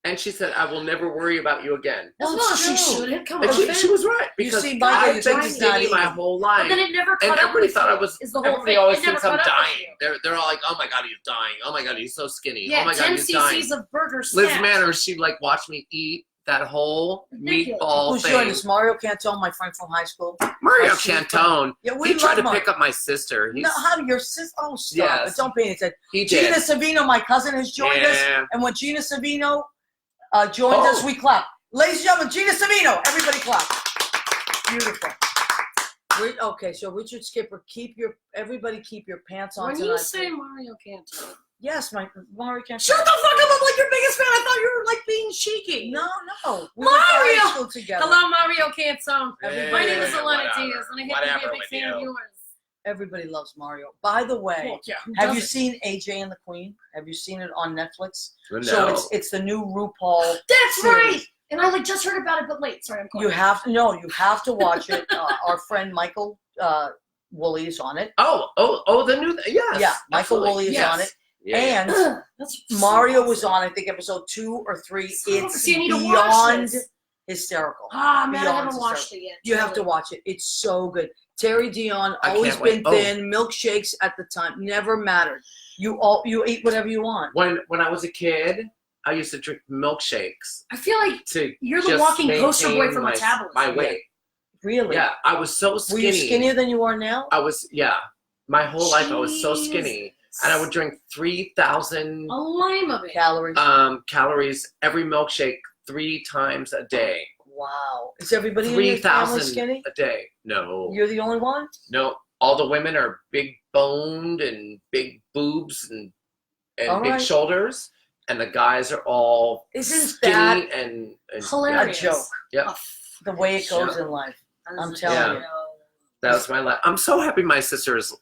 And she said, "I will never worry about you again." Well, Well, it's she true. shouldn't. Come And on. she was right, You because see, Michael, I've you been think he's not skinny my eating. whole But life. then it never cut And up everybody with thought I you, was. is the whole Everybody thing. always It never thinks I'm cut up with dying. you. They're all like, "Oh my god, he's dying. Oh my god, he's so skinny. Yeah, oh my 10 god, he's dying." cc's of burger Liz snacks. Manners, she like watched me eat that whole Ridiculous. meatball Who's thing. joined us? Mario Cantone, my friend from high school. Mario Oh, she was Cantone. Yeah, we He tried to love pick up my sister. No, how your sister? Oh, stop! Yes. It. Don't pay attention. He Gina did. Savino, my cousin, has joined us, Yeah. and when Gina Savino joined Oh. us, we clap. Ladies and gentlemen, Gina Savino, everybody clap. Beautiful. Okay, so Richard Skipper, everybody keep your pants on When tonight. you say Mario Cantone. Yes, my Mario Cantone. Shut the fuck up! I'm like your biggest fan. I thought you were like being cheeky. No. We went to Mario! high school together. Hello, Mario Cantone. Yeah, My name is Alana whatever. Diaz, and I happen to be Whatever a big with fan of you. yours. Everybody loves Mario. By the way, Well, yeah, who have you doesn't? seen AJ and the Queen? Have you seen it on Netflix? No. So it's the new RuPaul. That's series. right. And I just heard about it, but late. Sorry, I'm calling. You have to watch it. Our friend Michael Woolley is on it. the new. Yes. Yeah, Michael absolutely. Woolley is Yes. on it. Yeah. And That's Mario so was awesome. on, I think, episode 2 or 3. So It's see, I need to watch beyond this. hysterical. Ah, man, I Beyond haven't watched hysterical. it yet. You have to Really. watch it. It's so good. Terry Dion, I always can't wait. been thin. Milkshakes at the time never mattered. You eat whatever you want. When I was a kid, I used to drink milkshakes I feel like to you're the just walking poster boy maintain for my metabolism. my weight. Really? Yeah, I was so Were skinny. you skinnier than you are now? I was, my whole life I was so skinny, and I would drink 3,000 a lime of it. Calories. calories every milkshake 3 times a day. Wow. Is everybody in your family 3,000 skinny? a day. No, You're the only one? no. All the women are big boned and big boobs and All big right. shoulders, and the guys are all Isn't skinny that and Hilarious. a joke? Yeah. The way it goes in life. I'm telling you. That was my life. I'm so happy my sister's.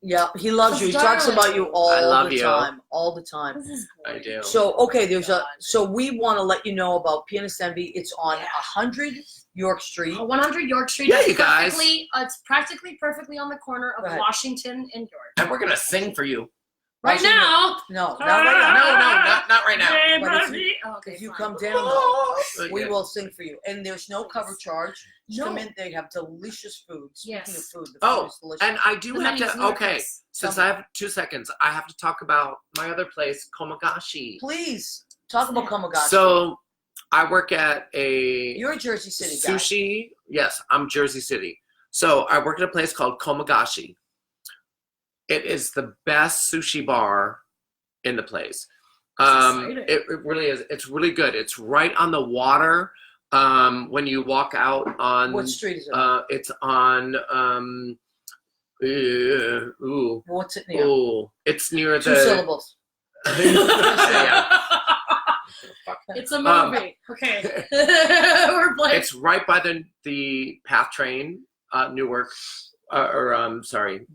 Yeah, he loves you. He talks darling. about you all I love the you. time. All the time. This is I great. do. So, okay, so we want to let you know about Pianist Envy. It's on 100 York Street. 100 York Street. Yeah, It's you guys. It's practically perfectly on the corner Go of ahead. Washington and York. And we're gonna sing for you. Right Washington- now. No, not right No, now. not right now. But Okay, If you fine. come down, though, we Yeah. will sing for you. And there's no cover charge. Just come No. in, they have delicious food. Speaking Yes. of food, the food Oh, is delicious. And I do The have menu's to. ludicrous. Okay, since I have 2 seconds, I have to talk about my other place, Komagashi. Please, talk about Komagashi. So I work at a You're a Jersey City guy. sushi. Yes, I'm Jersey City. So I work at a place called Komagashi. It is the best sushi bar in the place. exciting. It really is. It's really good. It's right on the water. When you walk out on What street is it? it's on What's it near? it's near 2 the syllables. Yeah. It's a movie. Okay. We're playing. It's right by the PATH train, Newark, Exchange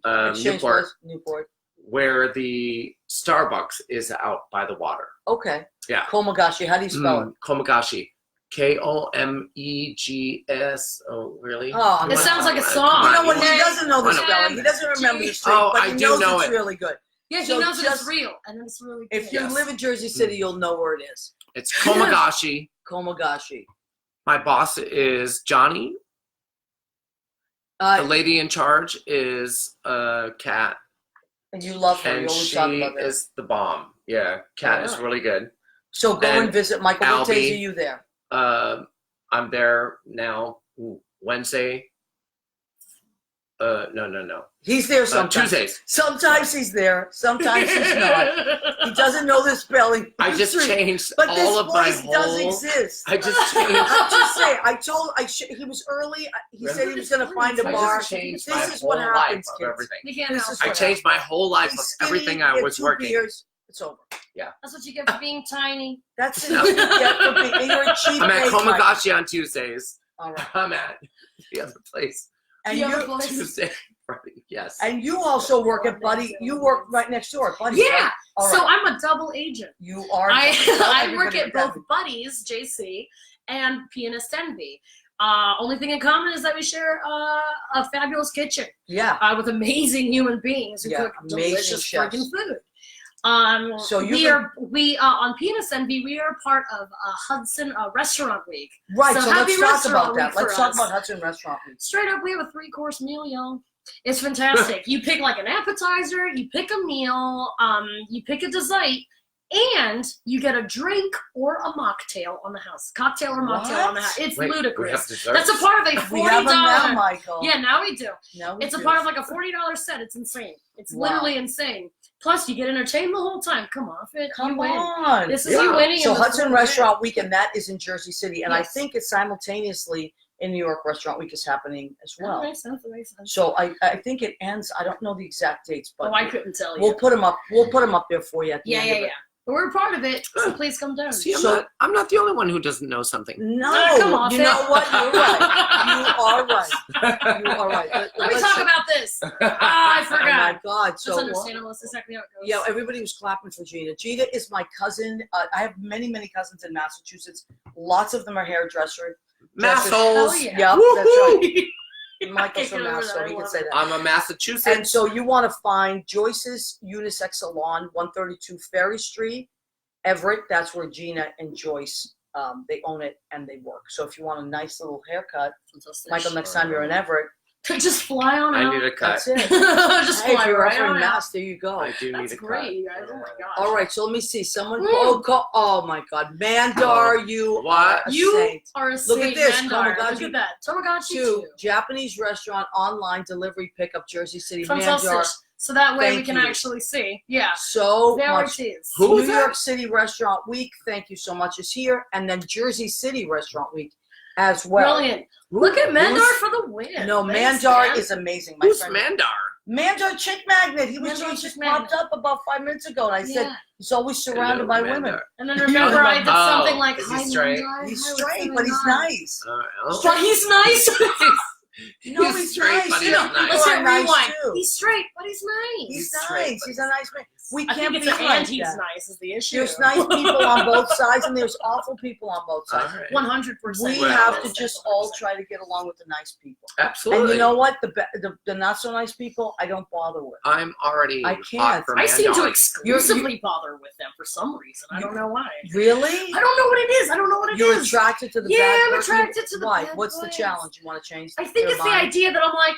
Newport, Place, Newport. where the Starbucks is out by the water. Okay. Yeah. Komagashi. How do you spell it? Komagashi. Komegs. Oh, really? Oh, It sounds like a song. You know what? Okay. He doesn't know the Why not? spelling. He doesn't remember the street, Oh, but I he do knows know it's it. really good. Yeah, he So knows it's just- real, and then it's really If good. you live in Jersey City, you'll know where it is. It's Komagashi. Komagashi. My boss is Johnny. The lady in charge is Kat, And you love her. You and always talk she about that. is the bomb. Yeah, Kat is really good. So go and and visit Michael. What days Albie. are you there? I'm there now Wednesday. No. He's there sometimes. Tuesdays. Sometimes he's there. Sometimes he's not. He doesn't know the spelling. I just Street. changed But all this of my place does whole. exist. I just changed. I'm just saying. He was early. He said he was going to find a I bar. just changed This my is whole what life happens, of kids. everything. You can't This help is it. I what changed my whole life He's of skinny, everything I get was 2 working. beers, it's over. That's what you get for being tiny. That's it. You get for being- You're a cheap I'm at date type. Komagashi on Tuesdays. All right. I'm at the other place And The other you place. Tuesday. Friday. Yes. and you also work at Buddy. You work right next door at Buddy's. Yeah. Right? All So right. I'm a double agent. You are. I Tell work everybody at what both Buddies, JC, and Pianist Envy. Only thing in common is that we share a fabulous kitchen Yeah. with amazing human beings who Yeah, cook amazing delicious chefs. freaking food. So we on Pianist Envy, we are part of Hudson Restaurant Week. Right. So So happy let's talk about Restaurant Week that. Let's for talk us. about Hudson Restaurant Week. Straight up, we have a 3-course meal, y'all. It's fantastic. You pick like an appetizer, you pick a meal, you pick a dessert, and you get a drink or a mocktail on the house. Cocktail or mocktail on the house. It's Wait, we have ludicrous. desserts? That's a part of a We have them now, $40. Michael. Yeah, now we do. Now we It's a do. part of like a $40 set. It's insane. It's Wow. literally insane. Plus, you get entertained the whole time. Come off it. Come you win. on. This is Yeah. you winning. So and this Hudson is Restaurant Week, and that is in Jersey City, and I Yes. think it's simultaneously in New York Restaurant Week is happening as well. That makes sense. That makes sense. So I think it ends. I don't know the exact dates, but Oh, I couldn't tell you. we'll put them up. We'll put them up there for you. At the Yeah, end yeah, of it. yeah. But we're part of it, so please come down. See, So- I'm not the only one who doesn't know something. No, come off you it. know what? You're right. You are right. You are right. Let me Let's- talk about this. I Oh forgot. my God! That's So understandable. That's exactly how it goes. yeah, everybody was clapping for Gina. Gina is my cousin. I have many cousins in Massachusetts. Lots of them are hairdresser. Hell Massholes. yeah. Yep, that's right. Michael's Can't from get over Mass, so that. I he can love say it. that. I'm a Massachusetts. And so you want to find Joyce's Unisex Salon, 132 Ferry Street, Everett. That's where Gina and Joyce, they own it and they work. So if you want a nice little haircut, Fantastic. Michael, next time you're in Everett, Just fly on out. I need a cut. That's it. Just Hey, if fly you're right offering on out. mass, there you go. I do That's need a great, cut. you guys. Oh my gosh. All right, so let me see. Someone. Oh my God, Mandar, you What? are a You saint. are a Look saint, at this, Mandar. Tamagotchi. Look at that. Tamagotchi 2, too. Japanese restaurant online delivery pickup, Jersey City, Fantastic. Mandar. So that way we Thank can you. actually see. Yeah. So There much. it is. Who New was that? York City Restaurant Week, thank you so much, is here, and then Jersey City Restaurant Week as well. Brilliant. Look at Mandar Who's- for the win. No, Thanks, Mandar man. is amazing. My Who's friend. Mandar? Mandar Chick Magnet. He was Mandar just Chick popped Magnet. up about 5 minutes ago, and I said Yeah. he's always surrounded by Hello, women. Mandar. And then remember I did Oh, something like, is he hi, straight? Mandar. He's Hi, what's straight, going but he's on?" nice. But he's nice. No, He's he's straight, nice. but he's You know, nice. people Let's are hit nice rewind. too. He's straight, but he's nice. He's straight, nice. but He's a nice man. We I can't think be it's an like and he's that. nice is the issue. There's nice people on both sides, and there's awful people on both All sides. right. 100%. We Well, have to just all try to get along with the nice people. Absolutely. And you know what? The not so nice people, I don't bother with. I'm already I hot can't. for I seem to Mandar. exclusively bother with them for some reason. I don't know why. Really? I don't know what it is. I don't know what it You're is. attracted to the Yeah, bad I'm person? attracted to the Why? bad What's the boys. challenge? You want to change I think your it's the mind? idea that I'm like,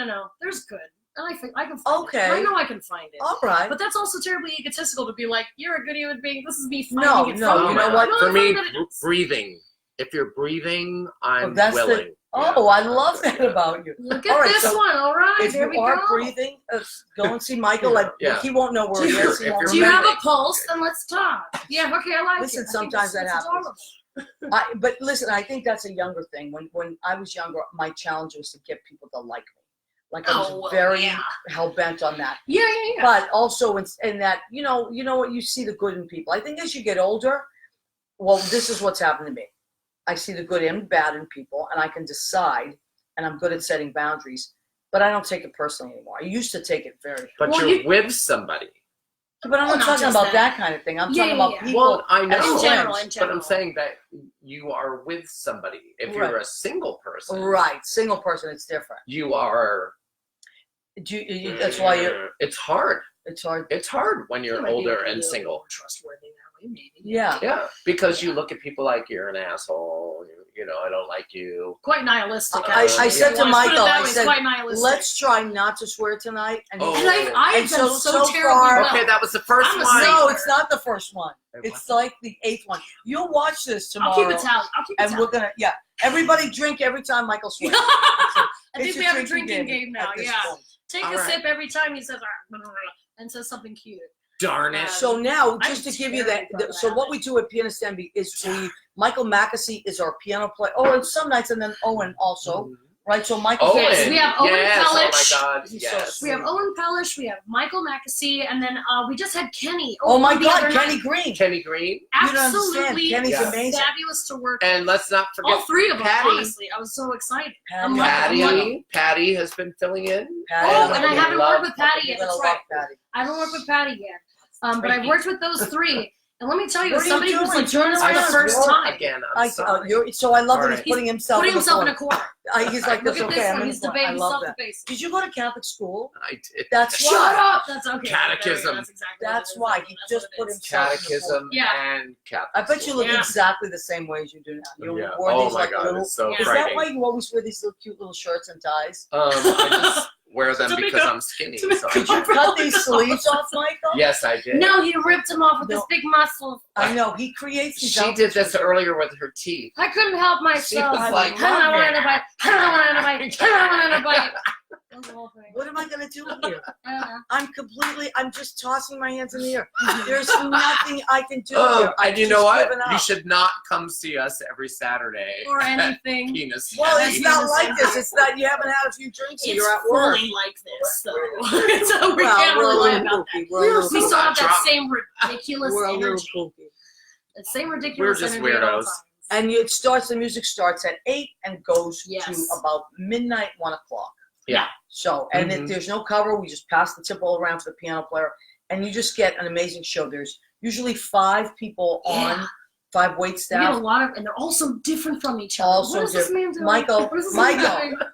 no. There's good. And I can find Okay. it. I know I can find it. All right. But that's also terribly egotistical to be like, you're a good human being. This is me No, finding it no, from you know what? I For know me, that it is. breathing. If you're breathing, I'm that's the- willing. Oh, Yeah. I love that Yeah. about you. Look at All right, this so one. All right, If there we you are go. breathing, go and see Michael. Like Yeah. he won't know where he If you're- is. He if won't you're Do you have remember. a pulse? Then let's talk. Yeah, okay, I like Listen, it. I think sometimes it's that happens. adorable. But listen, I think that's a younger thing. When I was younger, my challenge was to get people to like me. Like I was Oh, well, very yeah. hell bent on that. Yeah. But also in that, you know what, you see the good in people. I think as you get older, well, this is what's happened to me. I see the good and bad in people, and I can decide, and I'm good at setting boundaries, but I don't take it personally anymore. I used to take it very. But Well, you're with somebody. But I'm Well, not not talking just about that. that kind of thing. I'm Yeah, talking yeah, about yeah. people. Well, I know. as In general, friends. But I'm saying that you are with somebody. If you're a single person, Right, single person, it's different. you are. That's why It's hard. it's hard. It's hard when you're You might be older able to and be a single. little more trustworthy that way, maybe. Yeah. Yeah, because you look at people like you're an asshole. You know, I don't like you. Quite nihilistic. I Actually. said If to you wanna put it Michael, that I way, it's said, quite nihilistic. Let's try not to swear tonight. And, Oh. And I've And done so terribly far- well. Okay, that was the first I'm a one. no, saint. it's not the first one. It's like the 8th one. You'll watch this tomorrow. I'll keep it tally. And we're gonna, everybody drink every time Michael swears. I It's think a we have a drinking game now. at this Yeah. point. Take All a right. sip every time he says and says something cute. Darn it. So now, I'm just to give you that, terrible so at what it. we do at Pianist Envy is Michael Mackesy is our piano player. Oh, and some nights, and then Owen also, right? So Michael's Owen. Yes, we have Owen yes. Pellish. Oh my God. He's so Yes. We have Owen Pellish, we have Michael Mackesy, and then we just had Kenny. Oh my the God, other Kenny night. Green. Kenny Green. You don't understand. Absolutely Kenny's Yeah. amazing. fabulous to work. And let's not forget All three of them, Patty. honestly. I was so excited. Patty. I'm like, Patty. Patty has been filling in. Patty. Oh, and I haven't love- worked with Patty You're yet. gonna That's love right. Patty. I haven't worked with Patty yet. But I've worked with those three. And let me tell you, What are you somebody who's doing? like joining us for Turn the around. first Whoa. time. Again, I'm sorry. So I love All that he's right. putting himself Putting himself in a corner. corner. He's like, Look this at okay. this I'm one. in He's the corner. I debating love that. self-debasing. Did you go to Catholic school? I did. That's Shut why. up! That's okay. Catechism. That's exactly what That's it is. why. That's He what just it put is. himself in the Catechism corner. Yeah. and Catholic. I bet you look Yeah. exactly the same way as you do now. You Yeah. wore Oh these my like God, little. it's so Yeah. Is that frightening. why you always wear these little cute little shirts and ties? I just wear them To make because up- I'm skinny. to make So Did you I- cut these sleeves off, Michael? yes, I did. No, he ripped him off with No. his big muscles. I know. He creates these She did outfits this for- earlier with her teeth. I couldn't help myself. was like, I wanted to bite. I wanted to bite. I wanted to bite. That was the whole thing. What am I going to do here? I don't know. I'm just tossing my hands in the air. There's nothing I can do here. I've And you just know what? given up. You should not come see us every Saturday. Or at anything. Penis. Well, Yeah, it's you not can like say this. It's not. You haven't had a few drinks. And It's you're at work. fully like this, though. So we Well, can't we're a really lie little about goofy. that. We're a little We so still have drunk. that same ridiculous We're a little energy. goofy. That same ridiculous We're just energy at all weirdos. times. And the music starts at 8 and goes Yes. to about midnight, 1 o'clock. Yeah. So, and if Mhm. there's no cover, we just pass the tip all around for the piano player, and you just get an amazing show. There's usually 5 people on, 5 wait We get a staff. lot of, and they're all so different from each other. All so What is this man doing? Michael, What is this man Michael. doing? Come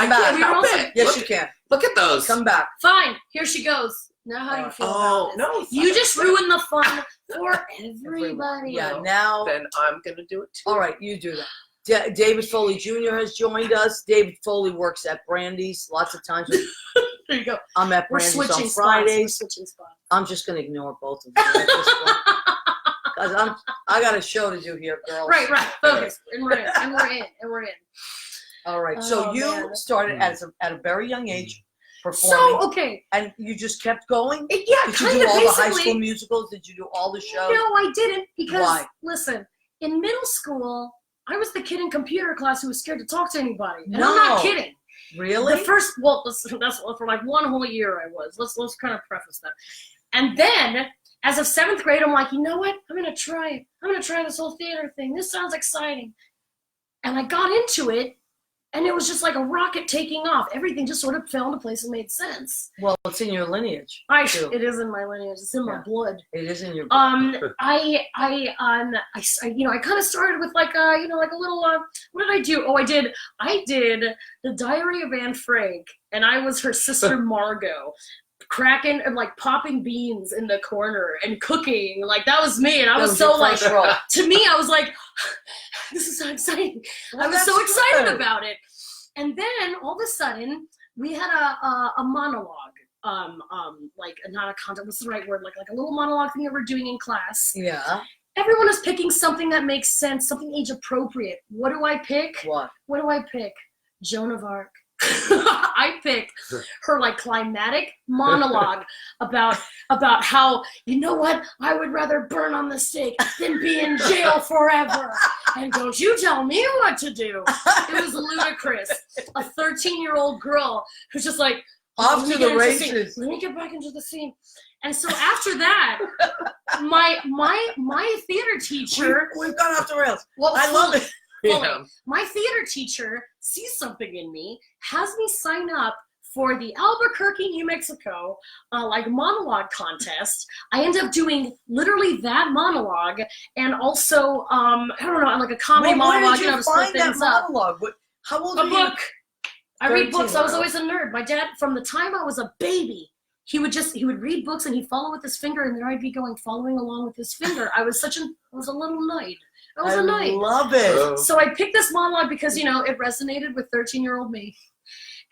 I back. can't help also- it. Yes, look, you can. look at those. Come back. Fine, here she goes. Now how do you feel Oh, about this? no. You just ruined the fun for everybody. Yeah, now. Then I'm going to do it too. All right, you do that. David Foley Jr. has joined us. David Foley works at Brandy's lots of times. There you go. I'm at We're Brandy's switching on spots. Fridays. We're switching spots. I'm just going to ignore both of you at this point. Because I got a show to do here, girls. Right. Focus. And we're in. All right. So Oh, you man. started at a very young age performing. So, okay. And you just kept going? Yeah, Did you kind do of all the high basically. school musicals? Did you do all the shows? No, I didn't because Why? listen, in middle school, I was the kid in computer class who was scared to talk to anybody. And No. I'm not kidding. Really? The first, well, that's for like one whole year I was. Let's kind of preface that. And then, as of 7th grade, I'm like, you know what? I'm gonna try it. I'm gonna try this whole theater thing. This sounds exciting. And I got into it, and it was just like a rocket taking off. Everything just sort of fell into place and made sense. Well, it's in your lineage. too. It is in my lineage. It's in my blood. It is in your I kind of started with like a little what did I do? Oh, I did the Diary of Anne Frank, and I was her sister Margot, cracking and like popping beans in the corner and cooking. Like that was me, and I was so like, to me, I was like, this is so exciting. Well, I was so that's excited good. about it. And then all of a sudden, we had a monologue. Like not a content. What's the right word? Like a little monologue thing that we're doing in class. Yeah. Everyone is picking something that makes sense, something age appropriate. What do I pick? What? What do I pick? Joan of Arc. I picked her like climatic monologue about how, you know what, I would rather burn on the stake than be in jail forever. And don't you tell me what to do. It was ludicrous. A 13-year-old girl who's just like, off to the races. Let me get back into the scene. And so after that, my theater teacher. We've gone off the rails. Well, I love it. Yeah. My theater teacher sees something in me, has me sign up for the Albuquerque, New Mexico, like monologue contest. I end up doing literally that monologue, and also I don't know, like a comedy monologue. Where did you to split find that things up. monologue? How old A were you? book. I read 13, books. I was wow. always a nerd. My dad, from the time I was a baby, he would read books and he'd follow with his finger, and there I'd be following along with his finger. I was a little knight. I was a knight. Love it. So I picked this monologue because, it resonated with 13-year-old me.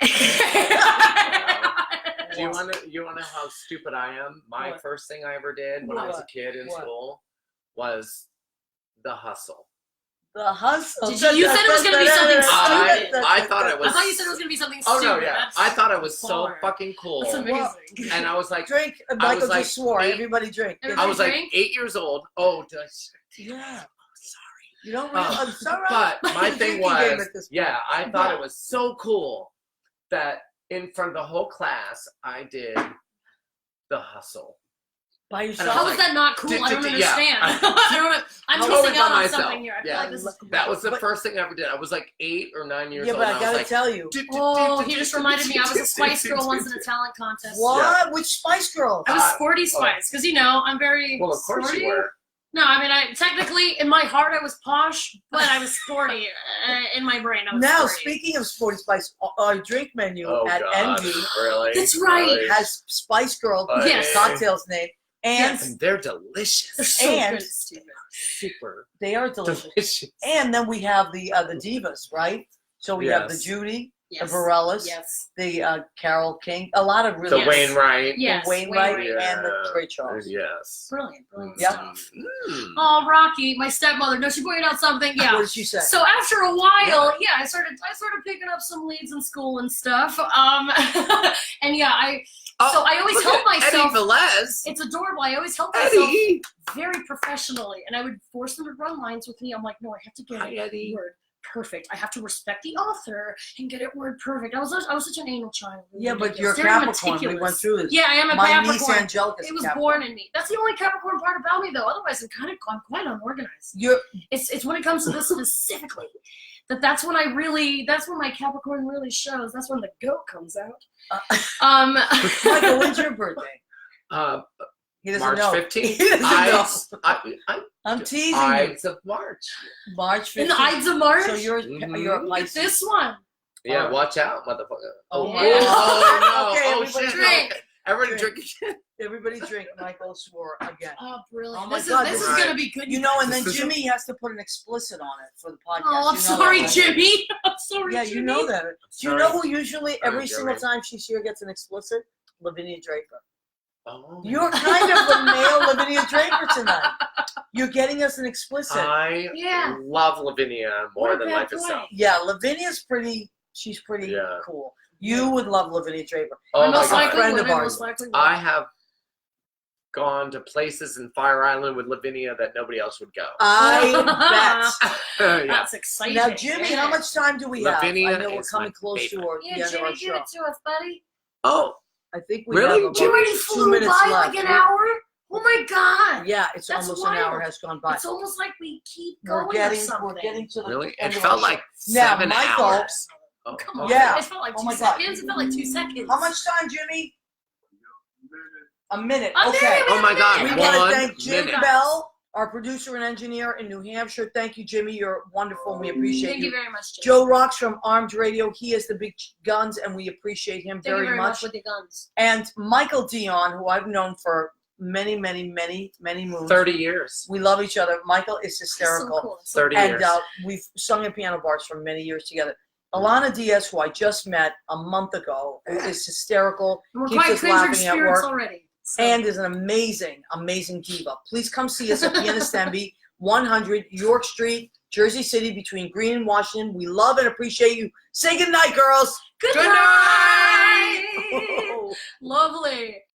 Do you want to know how stupid I am? My What? first thing I ever did when I was a What? kid in What? school was The Hustle. The Hustle. You said it was going to be something stupid. I thought it was. I thought you said it was going to be something Oh stupid. no, yeah. That's I thought it was so far. fucking cool. That's amazing. And I was like, Drink. I Michael was like just swore. 8 Everybody drink. Everybody I was like drink? 8 years old. Oh, did I? Yeah. Oh, sorry. You don't really. I'm sorry. But my thing was, yeah. I thought it was so cool that in front of the whole class, I did The Hustle. By And yourself. I How was is like, that not cool? I don't yeah. understand. I'm Totally missing out by on myself. something here. I feel Yeah. like this is That was the But- first thing I ever did. I was like 8 or 9 years Yeah, old. but I and gotta was tell you. Oh, he just reminded me. I was a Spice Girl once in a talent contest. What? Which Spice Girl? I was sporty Spice because I'm very Well, of course sporty. you were. No, I mean, technically in my heart I was posh, but I was sporty in my brain. I was Now, sporty. speaking of Sporty Spice, our drink menu Oh at God, Envy really? That's right. Really? has Spice Girl Yes. cocktails named, and And they're delicious. They're so and- good, Steven. Super they are delicious. delicious. And then we have the divas, right? So we have the Yes. Judy, Yes. the Varellas, Yes. the Carol King, a lot of The really Yes. Wainwright. Yes. the Wainwright Wainwright. and the Trey Charles. Yes. Brilliant. Yep. Stuff. Mm. Oh, Rocky, my stepmother. No, she pointed out something. Yeah. What did she say? So after a while, I started picking up some leads in school and stuff. And yeah, so I always look held at myself. Eddie Velez. It's adorable. I always held myself Eddie. very professionally, and I would force them to run lines with me. I'm like, no, I have to get Hi, it Eddie. word perfect. I have to respect the author and get it word perfect. I was such an anal child. It was Yeah, but ridiculous. you're a Very Capricorn. We meticulous. went through this. Yeah, I am a My niece Capricorn. Angelica's It was Capricorn. born in me. That's the only Capricorn part about me, though. Otherwise, I'm quite unorganized. You're It's when it comes to this specifically that's when my Capricorn really shows. That's when the goat comes out. Michael, when's your birthday? He doesn't March know. 15th. He doesn't know. I'm teasing you. Ides of March. March 15th. In the Ides of March. So you're a Look at Pisces. this one. Yeah, watch out, motherfucker. Oh, yeah. Oh, no. Okay, Oh, everybody shit. drink. Everybody Drink. drink again. Everybody drink. Michael swore again. Oh, brilliant. Oh my this God, is this is- going to be good. You know, and then This is- Jimmy has to put an explicit on it for the podcast. Oh, I'm You know sorry, that, right? Jimmy. I'm sorry, Yeah, Jimmy. you know that. Do you Sorry. know who usually every Sorry, single Jimmy. time she's here gets an explicit? Lavinia Draper. Oh. You're kind of the male Lavinia Draper tonight. You're getting us an explicit. I Yeah. love Lavinia more What a than bad life boy. itself. Yeah, Lavinia's pretty. She's pretty Yeah. cool. You would love Lavinia Draper. Oh my Most God. likely Friend of women, ours. most likely I women. have gone to places in Fire Island with Lavinia that nobody else would go. I yeah. That's bet. exciting. Now, Jimmy, how much time do we Lavinia have? I know we're is coming my close to favorite. our, Yeah, the end of Jimmy, our give show. it to us, buddy. Oh, I think we Really? have about You already 2 flew minutes by left. like an hour? Oh my God. Yeah, it's That's almost an hour wild. has gone by. It's almost like we keep We're going or getting something. to the really? end It of felt our show. like Now, 7 Michael- hours. Oh, Come on. okay. Yeah. It felt like Oh 2 my God. seconds. It felt like 2 seconds. How much time, Jimmy? A minute. A Okay. minute. Oh my God. We Okay. want to 1 thank Jim minute. Bell, our producer and engineer in New Hampshire. Thank you, Jimmy. You're wonderful. And we appreciate Thank you very much, Jimmy. Joe Rocks from Armed Radio. He has the big guns, and we appreciate him Thank you very very much. much with the guns. And Michael Dion, who I've known for many moons. 30 years. We love each other. Michael is That's so hysterical. cool. So 30 cool. And years. we've sung in piano bars for many years together. Alana Diaz, who I just met a month ago, is hysterical, And we're keeps quite us kindred laughing at spirits work, already. So. and is an amazing diva. Please come see us at Pianist Envy, 100 York Street, Jersey City, between Green and Washington. We love and appreciate you. Say good night, girls. Good Good night. Oh. Lovely.